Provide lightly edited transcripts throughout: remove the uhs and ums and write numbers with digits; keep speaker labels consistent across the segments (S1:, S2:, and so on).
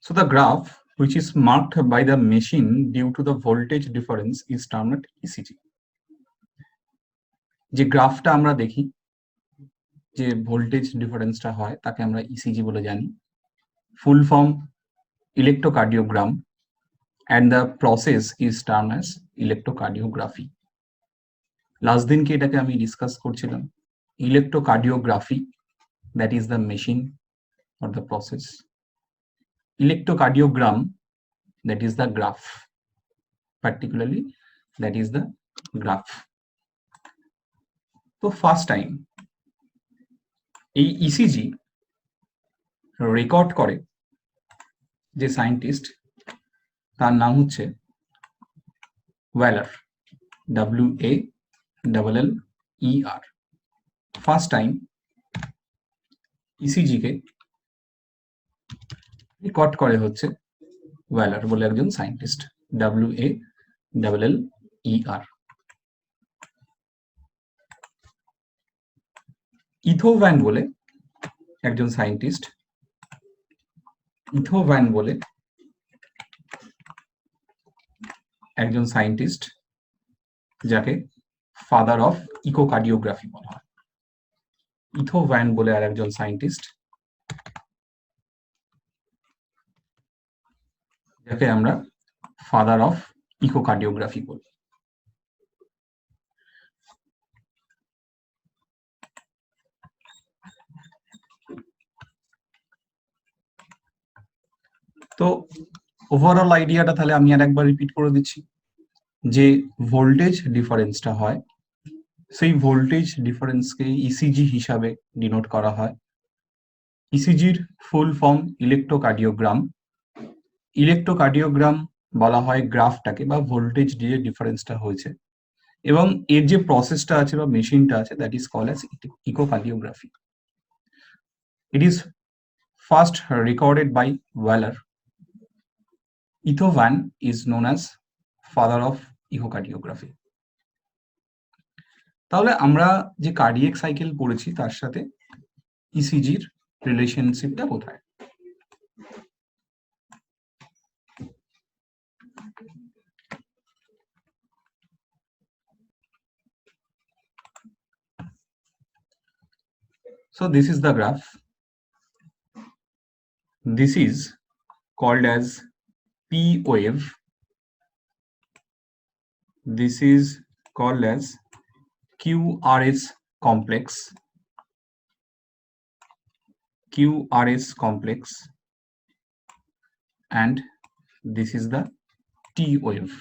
S1: So the graph which is marked by the machine due to the voltage difference is termed ECG. যে গ্রাফটা আমরা দেখি যে voltage ডিফারেন্সটা হয় তাকে আমরা ইসিজি বলে জানি। Full form electrocardiogram and the process is termed as electrocardiography. Last দিনকে এটাকে আমি ডিসকাস করছিলাম। Electrocardiography, that is the machine or the process. Electrocardiogram, that is the graph, particularly that is the graph. তো first time এই ECG record করে যে scientist, তার নাম হচ্ছে ওয়েলার, WALLER। ফার্স্ট টাইম ইসিজি কে রেকর্ড করে হচ্ছে ওয়েলার বলে একজন সায়েন্টিস্ট, WALLER। ইথোভ্যান বলে একজন সায়েন্টিস্ট, ইথোভ্যান বলে একজন সায়েন্টিস্ট যাকে ফাদার অফ ইকোকার্ডিওগ্রাফি বলা হয়। ইথোভ্যান বলে আর একজন সায়েন্টিস্ট যাকে আমরা ফাদার অফ ইকোকার্ডিওগ্রাফি বলি। তো ওভারঅল আইডিয়াটা তাহলে আমি আর একবার রিপিট করে দিচ্ছি। যে ভোল্টেজ ডিফারেন্সটা হয় সেই ভোল্টেজ ডিফারেন্সকে ইসিজি হিসাবে ডিনোট করা হয়। ইসিজির ফুল ফর্ম ইলেকট্রোকার্ডিওগ্রাম। ইলেকট্রোকার্ডিওগ্রাম বলা হয় গ্রাফটাকে বা ভোল্টেজ যে ডিফারেন্সটা হয়েছে, এবং এর যে প্রসেসটা আছে বা মেশিনটা আছে that is called as echocardiography. It is first recorded by Weller. Einthoven is known as father of echocardiography. তাহলে আমরা যে কার্ডিয়াক সাইকেল পড়েছি তার সাথে ইসিজির রিলেশনশিপটা কোথায়? So this is the graph. This is called as P wave. This is called as QRS complex. QRS complex. And this is the T wave.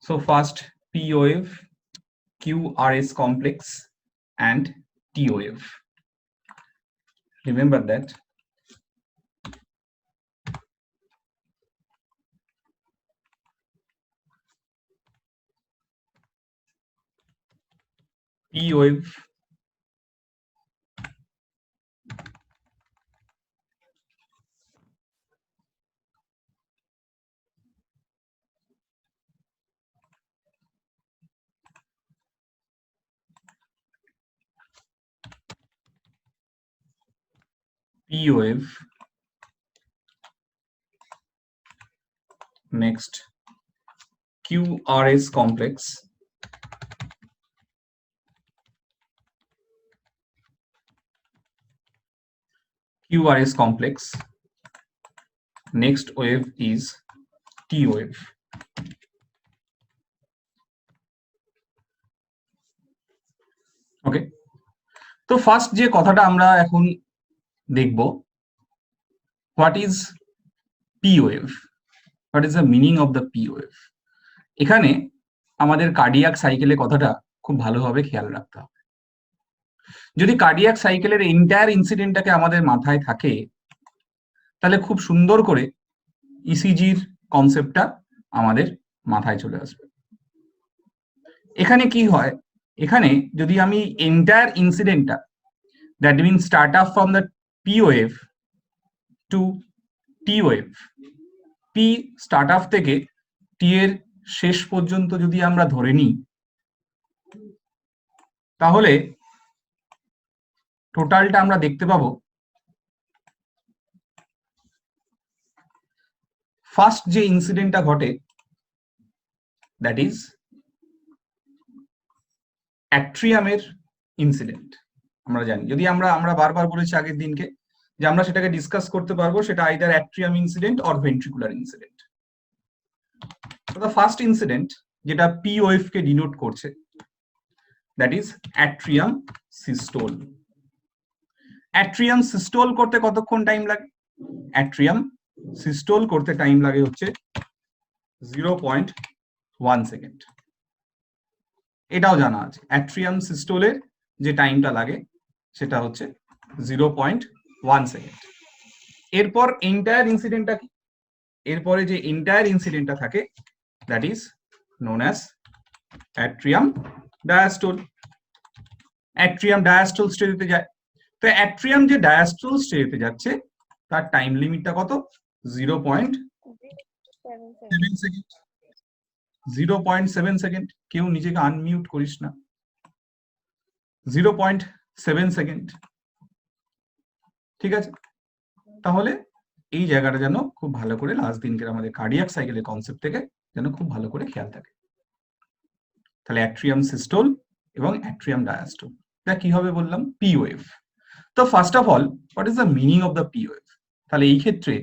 S1: So first P wave, QRS complex and T wave. Remember that. P wave, P wave, next QRS complex, QRS complex, next wave is T wave. ওকে, তো first যে কথাটা আমরা এখন দেখব, what is P wave, what is the meaning of the P wave. এখানে আমাদের cardiac সাইকেলের কথাটা খুব ভালোভাবে খেয়াল রাখতে হবে। যদি কার্ডিয়াক সাইকেলের এন্টায়ার ইনসিডেন্টটাকে আমাদের মাথায় থাকে তাহলে খুব সুন্দর করে ইসিজির কনসেপ্টটা আমাদের মাথায় চলে আসবে। এখানে কি হয়, এখানে যদি আমি এন্টায়ার ইনসিডেন্টটা, that mean start up from the P wave to T wave, P start up থেকে টি এর শেষ পর্যন্ত যদি আমরা ধরে নিই, তাহলে টোটালটা আমরা দেখতে পাবো ফার্স্ট যে ইনসিডেন্টটা ঘটে দ্যাট ইজ অ্যাট্রিয়ামের ইনসিডেন্ট। আমরা জানি, যদি আমরা বারবার বলেছি আগের দিনকে যে আমরা সেটাকে ডিসকাস করতে পারবো, সেটা either atrium incident or ventricular incident. The first incident যেটা পি ওয়েভ কে ডিনোট করছে that is atrium systole. Atrium systole করতে কতক্ষণ টাইম লাগে? অ্যাট্রিয়াম সিস্টোল করতে টাইম লাগে হচ্ছে 0.1 সেকেন্ড। এটাও জানা আছে অ্যাট্রিয়াম সিস্টোলের যে টাইমটা লাগে সেটা হচ্ছে 0.1 সেকেন্ড। এরপর এন্টায়ার ইনসিডেন্টটা কি? এরপরে যে এন্টায়ার ইনসিডেন্টটা থাকে that is known as atrium diastole. Atrium diastole স্টেজে যায়। তো অ্যাট্রিয়াম যে ডায়াস্টোল স্টেজে যাচ্ছে তার টাইম লিমিটটা কত? 0.7 সেকেন্ড। 0.7 সেকেন্ড। কেউ নিজেকে আনমিউট করিস না। 0.7 সেকেন্ড। ঠিক আছে, তাহলে এই জায়গাটা যেন খুব ভালো করে লাস্ট দিনকের আমাদের কার্ডিয়াক সাইকেলের কনসেপ্ট থেকে যেন খুব ভালো করে খেয়াল থাকে। তাহলে অ্যাট্রিয়াম সিস্টোল এবং অ্যাট্রিয়াম ডায়াস্টোল, এটা কি হবে বললাম? P wave. তো first of all what is the meaning of the P wave? তাহলে এই ক্ষেত্রে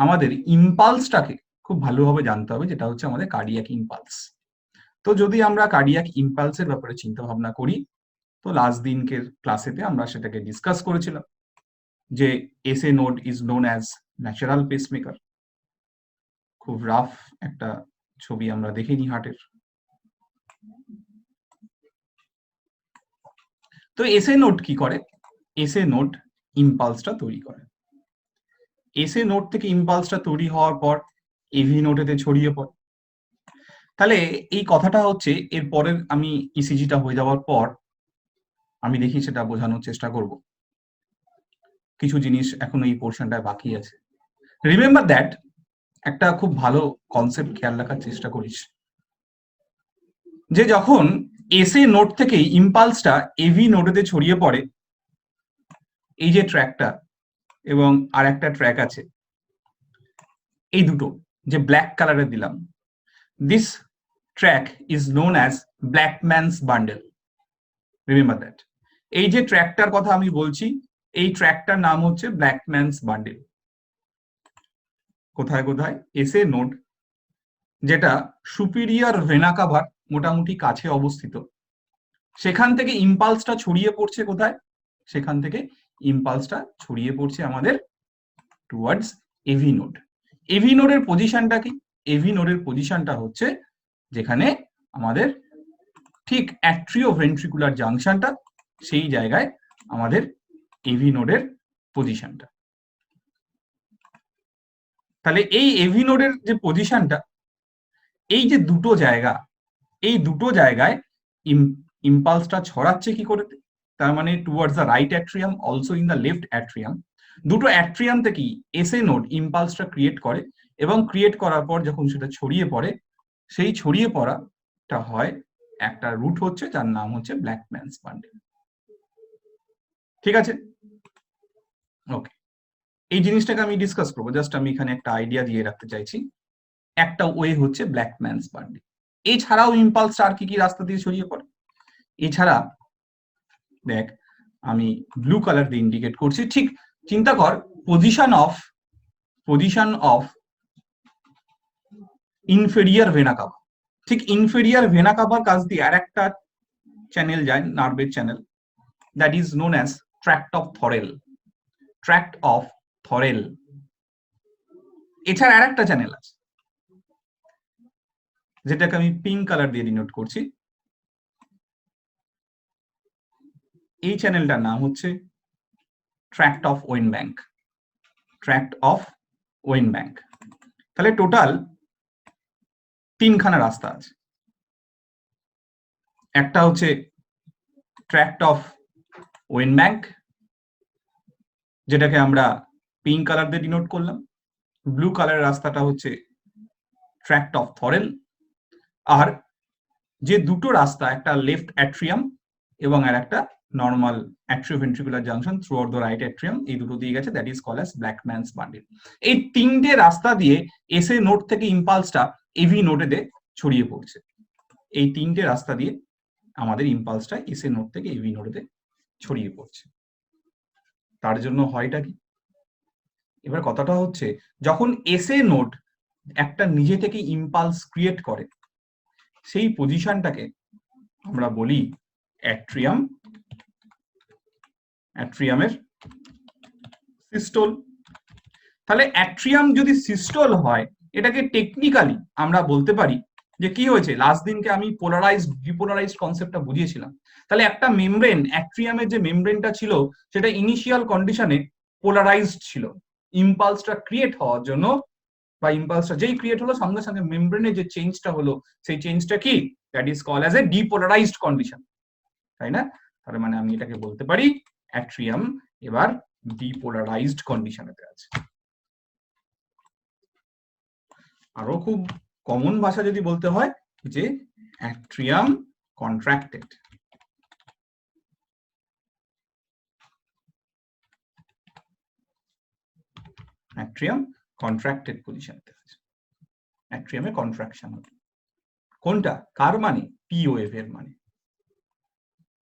S1: আমাদের ইম্পালসটাকে খুব ভালোভাবে জানতে হবে, যেটা হচ্ছে আমাদের কার্ডিয়াক ইম্পালস। তো যদি আমরা কার্ডিয়াক ইম্পালসের ব্যাপারে চিন্তা ভাবনা করি, তো লাস্ট দিনকের ক্লাসেতে আমরা সেটাকে ডিসকাস করেছিলাম যে SA node is known as natural pacemaker. খুব রাফ একটা ছবি আমরা দেখে নিই হার্টের। তো এসএ নোড কি করে? এসএ নোড ইম্পালসটা তৈরি করে। এসএ নোড থেকে ইম্পালসটা তৈরি হওয়ার পর এভি নোডেতে ছড়িয়ে পড়ে। তাহলে এই কথাটা হচ্ছে এর পরের আমি ইসিজিটা হয়ে যাওয়ার পর আমি দেখি সেটা বোঝানোর চেষ্টা করব। কিছু জিনিস এখনো এই পোর্শনটায় বাকি আছে। রিমেম্বার দ্যাট, একটা খুব ভালো কনসেপ্ট খেয়াল রাখার চেষ্টা করিস যে যখন এসএ নোড থেকে ইম্পালসটা এভি নোডেতে ছড়িয়ে পড়ে, এই যে ট্র্যাকটা এবং আর একটা ট্র্যাক আছে, এই দুটো যে ব্ল্যাক কালারের দিলাম, this track is known as Blackman's bundle. Remember that, এই যে ট্র্যাকটার কথা আমি বলছি, এই ট্র্যাকটার নাম হচ্ছে ব্ল্যাকম্যানস বান্ডেল। কোথায় কোথায়? এসএ নোড, যেটা সুপিরিয়র ভেনা কাভার মোটামুটি কাছে অবস্থিত, সেখান থেকে ইম্পালসটা ছড়িয়ে পড়ছে কোথায়? সেখান থেকে ইম্পালসটা ছড়িয়ে পড়ছে আমাদের টুয়ার্ডস এভি নোড। এভি নোডের পজিশনটা কি? এভি নোডের পজিশনটা হচ্ছে যেখানে আমাদের ঠিক অ্যাট্রিওভেন্ট্রিকুলার জাংশনটা, সেই জায়গায় আমাদের এভি নোডের পজিশনটা। তাহলে এই এভি নোডের যে পজিশনটা, এই যে দুটো জায়গা, এই দুটো জায়গায় ইম্পালসটা ছড়াচ্ছে কি করে? তার মানে towards the right atrium, also in the left atrium. দুটো অ্যাট্রিয়াম থেকেই এসএ নোড ইম্পালসটা ক্রিয়েট করে, এবং ক্রিয়েট করার পর যখন সেটা ছড়িয়ে পড়ে, সেই ছড়িয়ে পড়াটা হয় একটা রুট হচ্ছে যার নাম হচ্ছে ব্ল্যাকম্যানস বান্ডেল। ঠিক আছে, ওকে। এই জিনিসটাকে আমি ডিসকাস করবো, জাস্ট আমি এখানে একটা আইডিয়া দিয়ে রাখতে চাইছি। একটা ওয়ে হচ্ছে ব্ল্যাকম্যানস বান্ডেল। এছাড়াও ইম্পালস আর কি কি রাস্তা দিয়ে ছড়িয়ে পড়ে? এছাড়া দেখ, আমি ব্লু কালার দিয়ে ইন্ডিকেট করছি। ঠিক চিন্তা কর, position of inferior vena cava. ঠিক ইনফেরিয়ার ভেনা কাভার কাছ দিয়ে আর একটা চ্যানেল যায়, নার্ভের channel, that is known as tract of Thorel. Tract of Thorel. এছাড়া আর একটা চ্যানেল আছে যেটাকে আমি পিঙ্ক কালার দিয়ে ডিনোট করছি। এই চ্যানেলটার নাম হচ্ছে ট্র্যাক্ট অফ ওয়েনব্যাঙ্ক। ট্র্যাক্ট অফ ওয়েনব্যাঙ্ক। তাহলে টোটাল তিনখানা রাস্তা আছে। একটা হচ্ছে ট্র্যাক্ট অফ ওয়েনব্যাঙ্ক, যেটাকে আমরা পিঙ্ক কালার দিয়ে ডিনোট করলাম। ব্লু কালারের রাস্তাটা হচ্ছে ট্র্যাক্ট অফ থরেল। আর যে দুটো রাস্তা, একটা লেফট অ্যাট্রিয়াম এবং আর একটা normal atrioventricular junction throughout the right atrium, এই দুটো দিয়ে গেছে, that is called as Blackman's bundle. এই তিনটে রাস্তা দিয়ে এসএ নোড থেকে ইম্পালসটা এভি নোডে ছড়িয়ে পড়ছে। এই তিনটে রাস্তা দিয়ে আমাদের ইম্পালসটা এসএ নোড থেকে এভি নোডে ছড়িয়ে পড়ছে। তার জন্য হয়টা কি, এবার কথাটা হচ্ছে যখন এসএ নোড একটা নিজে থেকে ইম্পালস ক্রিয়েট করে, সেই পজিশনটাকে আমরা বলি অ্যাট্রিয়াম, অ্যাট্রিয়ামের সিস্টোল। তাহলে অ্যাট্রিয়াম যদি সিস্টোল হয়, এটাকে টেকনিক্যালি আমরা বলতে পারি যে কি হয়েছে, লাস্ট দিনকে আমি পোলারাইজড ডিপোলারাইজড কনসেপ্টটা বুঝিয়েছিলাম। তাহলে একটা মেমব্রেন, অ্যাট্রিয়ামের যে মেমব্রেনটা ছিল সেটা ইনিশিয়াল কন্ডিশনে পোলারাইজড ছিল। ইম্পালসটা ক্রিয়েট হওয়ার জন্য বা ইম্পালসটা যেই ক্রিয়েট হলো সঙ্গে সঙ্গে মেমব্রেনে যে চেঞ্জটা হলো, সেই চেঞ্জটা কি, that is called as a depolarized condition, তাই না? তার মানে আমি এটাকে বলতে পারি অ্যাট্রিয়াম এবার ডিপোলারাইজড কন্ডিশনেতে আছে। আরো খুব কমন ভাষা যদি বলতে হয় যে অ্যাট্রিয়াম কন্ট্রাক্টেড, অ্যাট্রিয়াম কন্ট্রাক্টেড পজিশনতে আছে, অ্যাট্রিয়ামে কন্ট্রাকশন হবে। কোনটা, কার মানে, পি ওয়েভ এর মানে।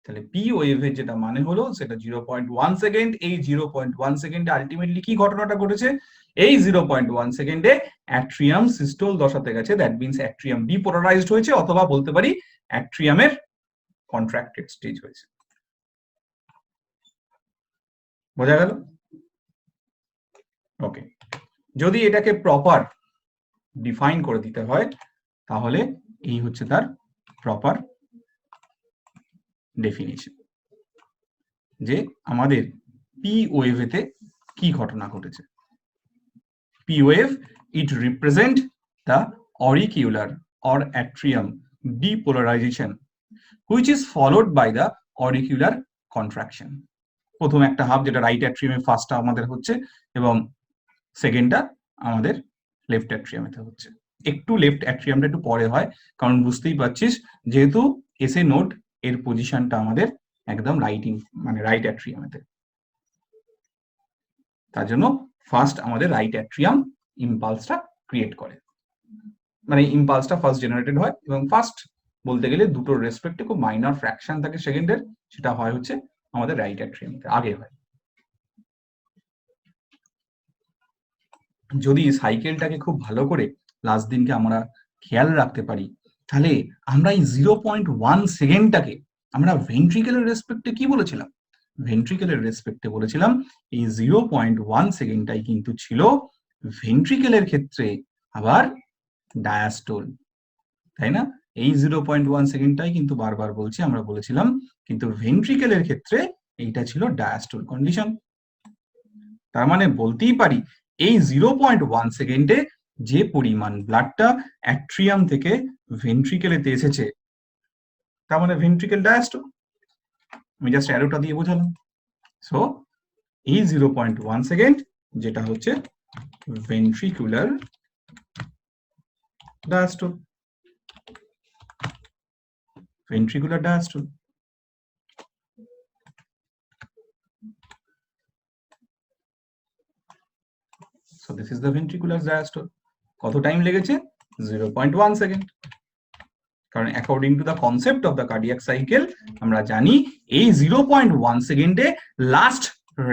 S1: তাহলে পি ওয়েভ এর যেটা মানে হলো সেটা 0.1 সেকেন্ড। এই 0.1 সেকেন্ডে আলটিমেটলি কি ঘটনাটা ঘটেছে, এই 0.1 সেকেন্ডে অ্যাট্রিয়াম সিস্টোল দশাতে গেছে, দ্যাট মিন্স অ্যাট্রিয়াম ডিপোলারাইজড হয়েছে, অথবা বলতে পারি অ্যাট্রিয়ামের কন্ট্রাক্টেড স্টেজ হয়েছে। বোঝা গেল? ওকে, যদি এটাকে প্রপার ডিফাইন করে দিতে হয় তাহলে এই হচ্ছে তার প্রপার ডেফিনিশন, যে আমাদের পি ওয়েভেতে কি ঘটনা ঘটেছে। P wave, it represent the auricular or atrium depolarization which is followed by the auricular contraction. প্রথম একটা হাফ যেটা রাইট অ্যাট্রিয়ামে, ফার্স্টটা আমাদের হচ্ছে এবং সেকেন্ডটা আমাদের লেফট অ্যাট্রিয়ামেতে হচ্ছে। একটু লেফট অ্যাট্রিয়ামটা একটু পরে হয়, কারণ বুঝতেই পারছিস যেহেতু এসএ নোড এর পজিশনটা আমাদের একদম রাইটিং মানে রাইট অ্যাট্রিয়ামেতে, তার জন্য ফার্স্ট আমাদের রাইট অ্যাট্রিয়াম ইম্পালসটা ক্রিয়েট করে, মানে ইম্পালসটা ফার্স্ট জেনারেটেড হয়। এবং ফার্স্ট বলতে গেলে দুটোর রেসপেক্টে খুব মাইনর ফ্র্যাকশন থাকে সেকেন্ডের, সেটা হয় হচ্ছে আমাদের রাইট অ্যাট্রিয়ামতে আগে হয়। যদি সাইকেলটাকে খুব ভালো করে লাস্ট দিনকে আমরা খেয়াল রাখতে পারি, তাহলে আমরা এই 0.1 সেকেন্ডটাকে আমরা ভেন্ট্রিকেলের রেসপেক্টে কি বলেছিলাম, ভেন্ট্রিকেলের রেসপেক্টে বলেছিলাম এই 0.1 সেকেন্ডটাই কিন্তু ছিল ভেন্ট্রিকেলের ক্ষেত্রে আবার ডায়াস্টোল, তাই না? এই 0.1 সেকেন্ডটাই কিন্তু বারবার বলছি, আমরা বলেছিলাম কিন্তু ভেন্ট্রিকেলের ক্ষেত্রে এইটা ছিল ডায়াস্টোল কন্ডিশন। তার মানে বলতেই পারি এই 0.1 সেকেন্ডে যে পরিমাণ ব্লাডটা অ্যাট্রিয়াম থেকে ভেন্ট্রিকেলেতে এসেছে, তার মানে ভেন্ট্রিকেল ডায়াস্টোল। আমি জাস্ট অ্যারোটা দিয়ে বোঝালাম। সো এই 0.1 সেকেন্ড যেটা হচ্ছে ventricular diastole, ventricular diastole. So this is the ventricular diastole. কত টাইম লেগেছে, 0.1 সেকেন্ড। কারণ according to the concept of the cardiac cycle আমরা জানি এই 0.1 সেকেন্ডে লাস্ট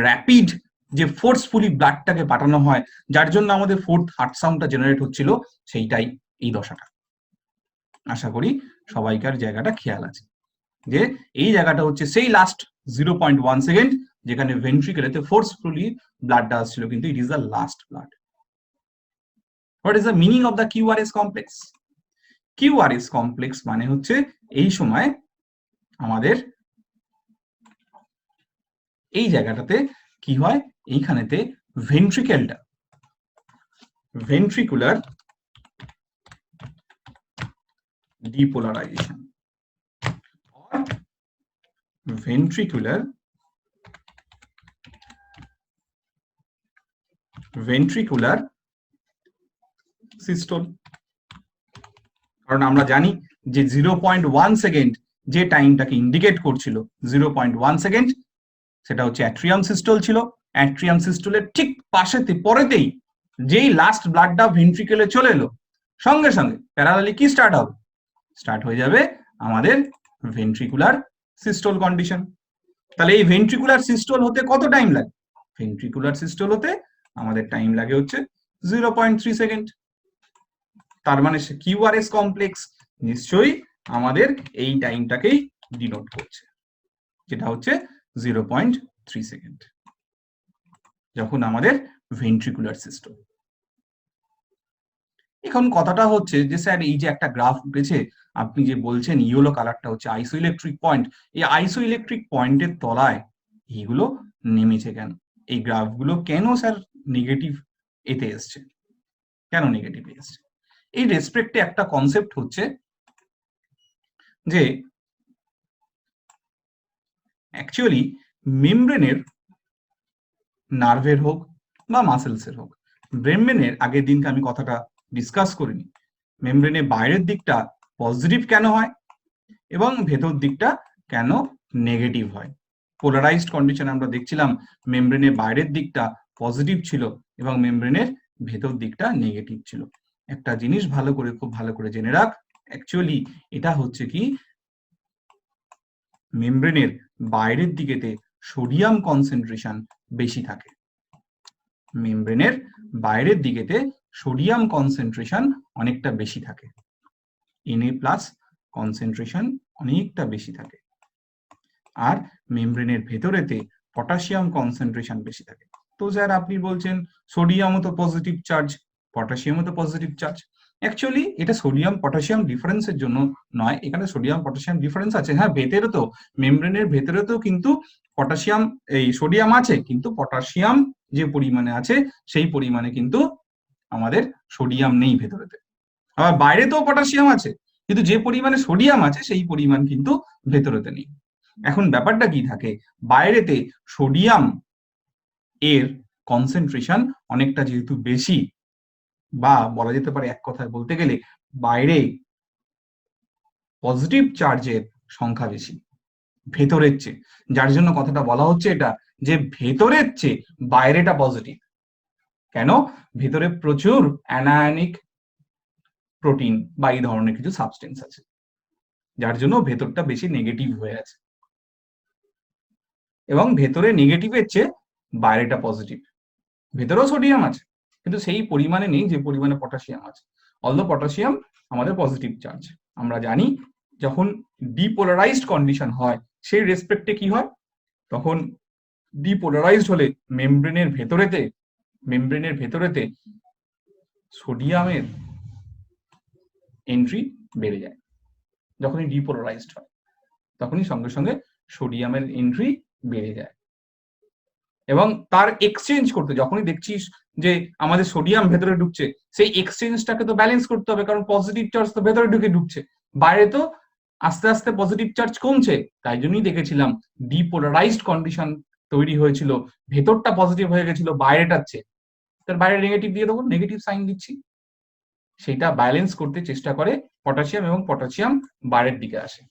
S1: র্যাপিড যে ফোর্সফুলি ব্লাডটাকে পাঠানো হয়, যার জন্য আমাদের ফোর্থ হার্ট সাউন্ডটা জেনারেট হচ্ছিল, সেইটাই এই দশাটা। আশা করি সবাইকার জায়গাটা খেয়াল আছে যে এই জায়গাটা হচ্ছে সেই লাস্ট 0.1 সেকেন্ড যেখানে ভেন্ট্রিকেলেতে ফোর্সফুলি ব্লাডটা আসছিল, কিন্তু it is the last blood. What is the meaning of the QRS complex? QRS complex মানে হচ্ছে এই সময় আমাদের এই জায়গাটাতে কি হয়, এইখানেতে ভেন্ট্রিকেলটা, ventricular depolarization or ventricular systole. কারণ আমরা জানি যে 0.1 সেকেন্ড যে টাইমটাকে ইন্ডিকেট করছিল 0.1 সেকেন্ড, সেটা হচ্ছে অ্যাট্রিয়াম সিস্টল ছিল। অ্যাট্রিয়াম সিস্টলের ঠিক পাশেতে পরেতেই যেই লাস্ট ব্লাডটা ভেন্ট্রিকেলে চলে এলো, সঙ্গে সঙ্গে প্যারালালি কি স্টার্ট হবে? স্টার্ট হয়ে যাবে আমাদের ভেন্ট্রিকুলার সিস্টল কন্ডিশন। তাহলে এই ভেন্ট্রিকুলার সিস্টল হতে কত টাইম লাগে? ভেন্ট্রিকুলার সিস্টল হতে আমাদের টাইম লাগে হচ্ছে 0.3 সেকেন্ড। তার মানে কিউআরএস কমপ্লেক্স নিশ্চয়ই আমাদের এই টাইমটাকেই ডিনোট করছে, যেটা হচ্ছে 0.3 সেকেন্ড যখন আমাদের ভেন্ট্রিকুলার সিস্টম। এখন কথাটা হচ্ছে যে স্যার এই যে একটা গ্রাফ উঠেছে, আপনি যে বলছেন ইয়েলো কালারটা হচ্ছে আইসোইলেকট্রিক পয়েন্ট, এই আইসোইলেকট্রিক পয়েন্টের তলায় এইগুলো নেমেছে কেন? এই গ্রাফগুলো কেন স্যার নেগেটিভ এতে এসছে? কেন নেগেটিভ এসছে? এই রেসপেক্টে একটা কনসেপ্ট হচ্ছে যে অ্যাকচুয়ালি মেমব্রেনের, নার্ভের হোক বা মাসেলসের হোক, মেমব্রেনের আগের দিনকে আমি কথাটা ডিসকাস করিনি, মেমব্রেনের বাইরের দিকটা পজিটিভ কেন হয় এবং ভেতর দিকটা কেন নেগেটিভ হয়। পোলারাইজড কন্ডিশন আমরা দেখছিলাম মেমব্রেনের বাইরের দিকটা পজিটিভ ছিল এবং মেমব্রেনের ভেতর দিকটা নেগেটিভ ছিল। একটা জিনিস ভালো করে, খুব ভালো করে জেনে রাখ, অ্যাকচুয়ালি এটা হচ্ছে কি মেমব্রেনের বাইরের দিকেতে সোডিয়াম কনসেন্ট্রেশন বেশি থাকে। মেমব্রেনের বাইরের দিকেতে সোডিয়াম কনসেন্ট্রেশন অনেকটা বেশি থাকে, Na+ কনসেন্ট্রেশন অনেকটা বেশি থাকে। আর মেমব্রেনের ভেতরেতে পটাশিয়াম কনসেন্ট্রেশন বেশি থাকে। তো স্যার আপনি বলছেন সোডিয়ামও তো পজিটিভ চার্জ, পটাশিয়ামও তো পজিটিভ চার্জ। অ্যাকচুয়ালি এটা সোডিয়াম পটাশিয়াম ডিফারেন্সের জন্য নয়, এখানে সোডিয়াম পটাশিয়াম ডিফারেন্স আছে, হ্যাঁ ভেতরে তো, মেমব্রেনের ভেতরে তো কিন্তু পটাশিয়াম, এই সোডিয়াম আছে, কিন্তু পটাশিয়াম যে পরিমাণে আছে সেই পরিমাণে কিন্তু আমাদের সোডিয়াম নেই ভেতরেতে। আবার বাইরে তো পটাশিয়াম আছে, কিন্তু যে পরিমাণে সোডিয়াম আছে সেই পরিমাণ কিন্তু ভেতরেতে নেই। এখন ব্যাপারটা কি থাকে, বাইরেতে সোডিয়াম এর কনসেন্ট্রেশন অনেকটা যেহেতু বেশি, বা বলা যেতে পারে এক কথায় বলতে গেলে বাইরে পজিটিভ চার্জের সংখ্যা বেশি ভেতরের চেয়ে, যার জন্য কথাটা বলা হচ্ছে এটা যে ভেতরের চেয়ে বাইরেটা পজিটিভ। কেন? ভেতরে প্রচুর অ্যানায়নিক প্রোটিন বা এই ধরনের কিছু সাবস্টেন্স আছে, যার জন্য ভেতরটা বেশি নেগেটিভ হয়ে আছে, এবং ভেতরে নেগেটিভের চেয়ে বাইরেটা পজিটিভ। ভেতরেও সোডিয়াম আছে কিন্তু সেই পরিমাণে নেই যে পরিমাণে পটাশিয়াম আছে। অলদো পটাশিয়াম আমাদের পজিটিভ চার্জ। আমরা জানি যখন ডিপোলারাইজড কন্ডিশন হয় সেই রেসপেক্টে কি হয়, তখন ডিপোলারাইজড হলে মেমব্রেনের ভেতরেতে সোডিয়ামের এন্ট্রি বেড়ে যায়। যখনই ডিপোলারাইজড হয় তখনই সঙ্গে সঙ্গে সোডিয়ামের এন্ট্রি বেড়ে যায়, এবং তার এক্সচেঞ্জ করতে যখনই দেখছিস যে আমাদের সোডিয়াম ভেতরে ঢুকছে, সেই এক্সচেঞ্জটাকে তো ব্যালেন্স করতে হবে, কারণ পজিটিভ চার্জ তো ভেতরে ঢুকছে, বাইরে তো আস্তে আস্তে পজিটিভ চার্জ কমছে। তাই জন্যই দেখেছিলাম ডিপোলারাইজড কন্ডিশন তৈরি হয়েছিল, ভেতরটা পজিটিভ হয়ে গেছিল বাইরেটার চেয়ে, তার বাইরে নেগেটিভ দিয়ে দেবো, নেগেটিভ সাইন দিচ্ছি, সেটা ব্যালেন্স করতে চেষ্টা করে পটাশিয়াম, এবং পটাশিয়াম বাইরের দিকে আসে।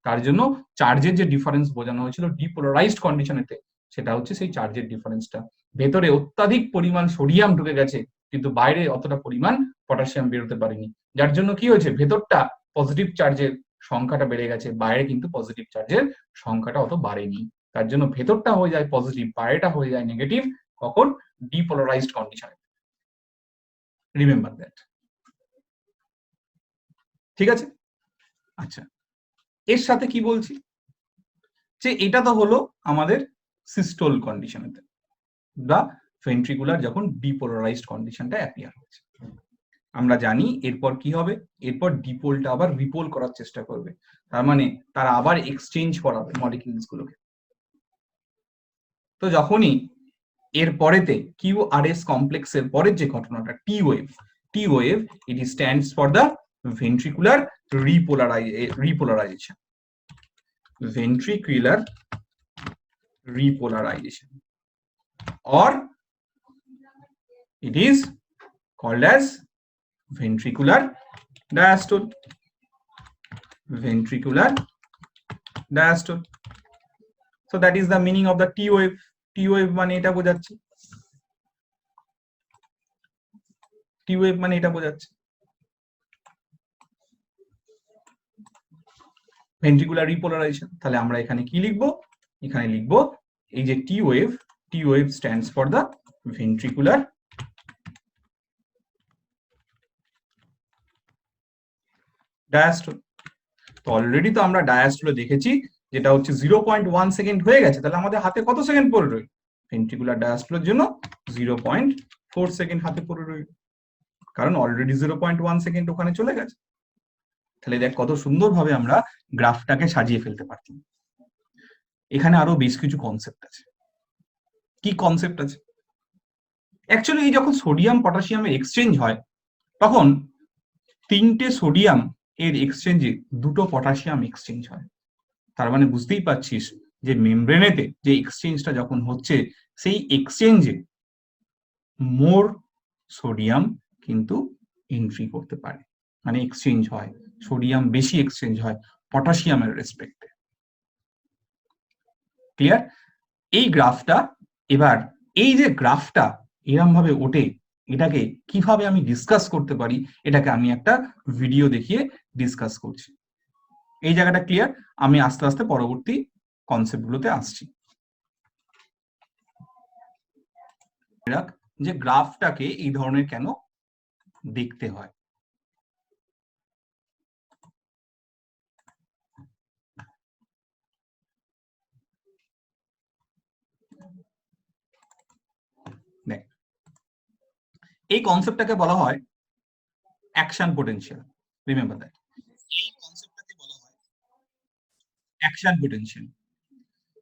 S1: তার জন্য চার্জের যে ডিফারেন্স বোঝানো হয়েছিল ডিপোলারাইজড কন্ডিশনেতে, সেটা হচ্ছে সেই চার্জের ডিফারেন্সটা। ভেতরে অত্যাধিক পরিমাণ সোডিয়াম ঢুকে গেছে কিন্তু বাইরে অতটা পরিমাণ পটাশিয়াম বেরোতে পারেনি, যার জন্য কি হয়েছে, ভেতরটা পজিটিভ চার্জের সংখ্যাটা বেড়ে গেছে, বাইরে কিন্তু পজিটিভ চার্জের সংখ্যাটা অত বাড়েনি। তার জন্য ভেতরটা হয়ে যায় পজিটিভ, বাইরেটা হয়ে যায় নেগেটিভ, কখন? ডিপোলারাইজড কন্ডিশনে। Remember that. ঠিক আছে? আচ্ছা, এর সাথে কি বলছি, যে এটা তো হলো আমাদের সিস্টোল কন্ডিশনেতে বা ভেন্ট্রিকুলার যখন ডিপোলারাইজড কন্ডিশনটা অ্যাপিয়ার হচ্ছে। আমরা জানি এরপর কি হবে, এরপর ডিপোলটা আবার রিপোল করার চেষ্টা করবে, তার মানে তারা আবার এক্সচেঞ্জ করাবে মলিকিউলস গুলোকে। তো যখনই এর পরেতে কিউআরএস কমপ্লেক্সের পরের যে ঘটনাটা T wave, it stands for the ventricular repolarization, ventricular repolarization, or it is called as ventricular diastole. Ventricular diastole. So that is the meaning of the T wave. T wave মানে এটা বোঝাচ্ছে, T wave মানে এটা বোঝাচ্ছে। Ventricular repolarization. তাহলে আমরা এখানে কি লিখবো? এখানে লিখবো এই যে T wave stands for the ventricular diastole. তো অলরেডি তো আমরা ডায়াস্টোল দেখেছি, যেটা হচ্ছে 0.1 সেকেন্ড হয়ে গেছে। তাহলে আমাদের হাতে কত সেকেন্ড পড়ে রইল? ভেন্ট্রিকুলার ডায়াস্টোলের জন্য 0.4 সেকেন্ড হাতে পড়ে রইল, কারণ অলরেডি 0.1 সেকেন্ড ওখানে চলে গেছে। তাহলে দেখ কত সুন্দরভাবে আমরা গ্রাফটাকে সাজিয়ে ফেলতে পারতাম। এখানে আরো বেশ কিছু কনসেপ্ট আছে। কি কনসেপ্ট আছে? অ্যাকচুয়ালি এই যখন সোডিয়াম পটাশিয়ামের এক্সচেঞ্জ হয়, তখন 3টে সোডিয়াম এর এক্সচেঞ্জে 2টো পটাশিয়াম এক্সচেঞ্জ হয়। তার মানে বুঝতেই পারছিস যে মেমব্রেনেতে যে এক্সচেঞ্জটা যখন হচ্ছে, সেই এক্সচেঞ্জে মোর সোডিয়াম কিন্তু এন্ট্রি করতে পারে, মানে এক্সচেঞ্জ হয়, সোডিয়াম বেশি এক্সচেঞ্জ হয় পটাশিয়ামের রেসপেক্টে। ক্লিয়ার? এই গ্রাফটা, এবার এই যে গ্রাফটা এরম ভাবে ওঠে, এটাকে কিভাবে আমি ডিসকাস করতে পারি, এটাকে আমি একটা ভিডিও দেখিয়ে ডিসকাস করছি। এই জায়গাটা ক্লিয়ার? আমি আস্তে আস্তে পরবর্তী কনসেপ্টগুলোতে আসছি। যে গ্রাফটাকে এই ধরনের কেন দেখতে হয়। দেখ, এই কনসেপ্টটাকে বলা হয় অ্যাকশন পোটেনশিয়াল। রিমেম্বার দ্যাট, এই কনসেপ্টটাকে বলা হয় অ্যাকশন পোটেনশিয়াল।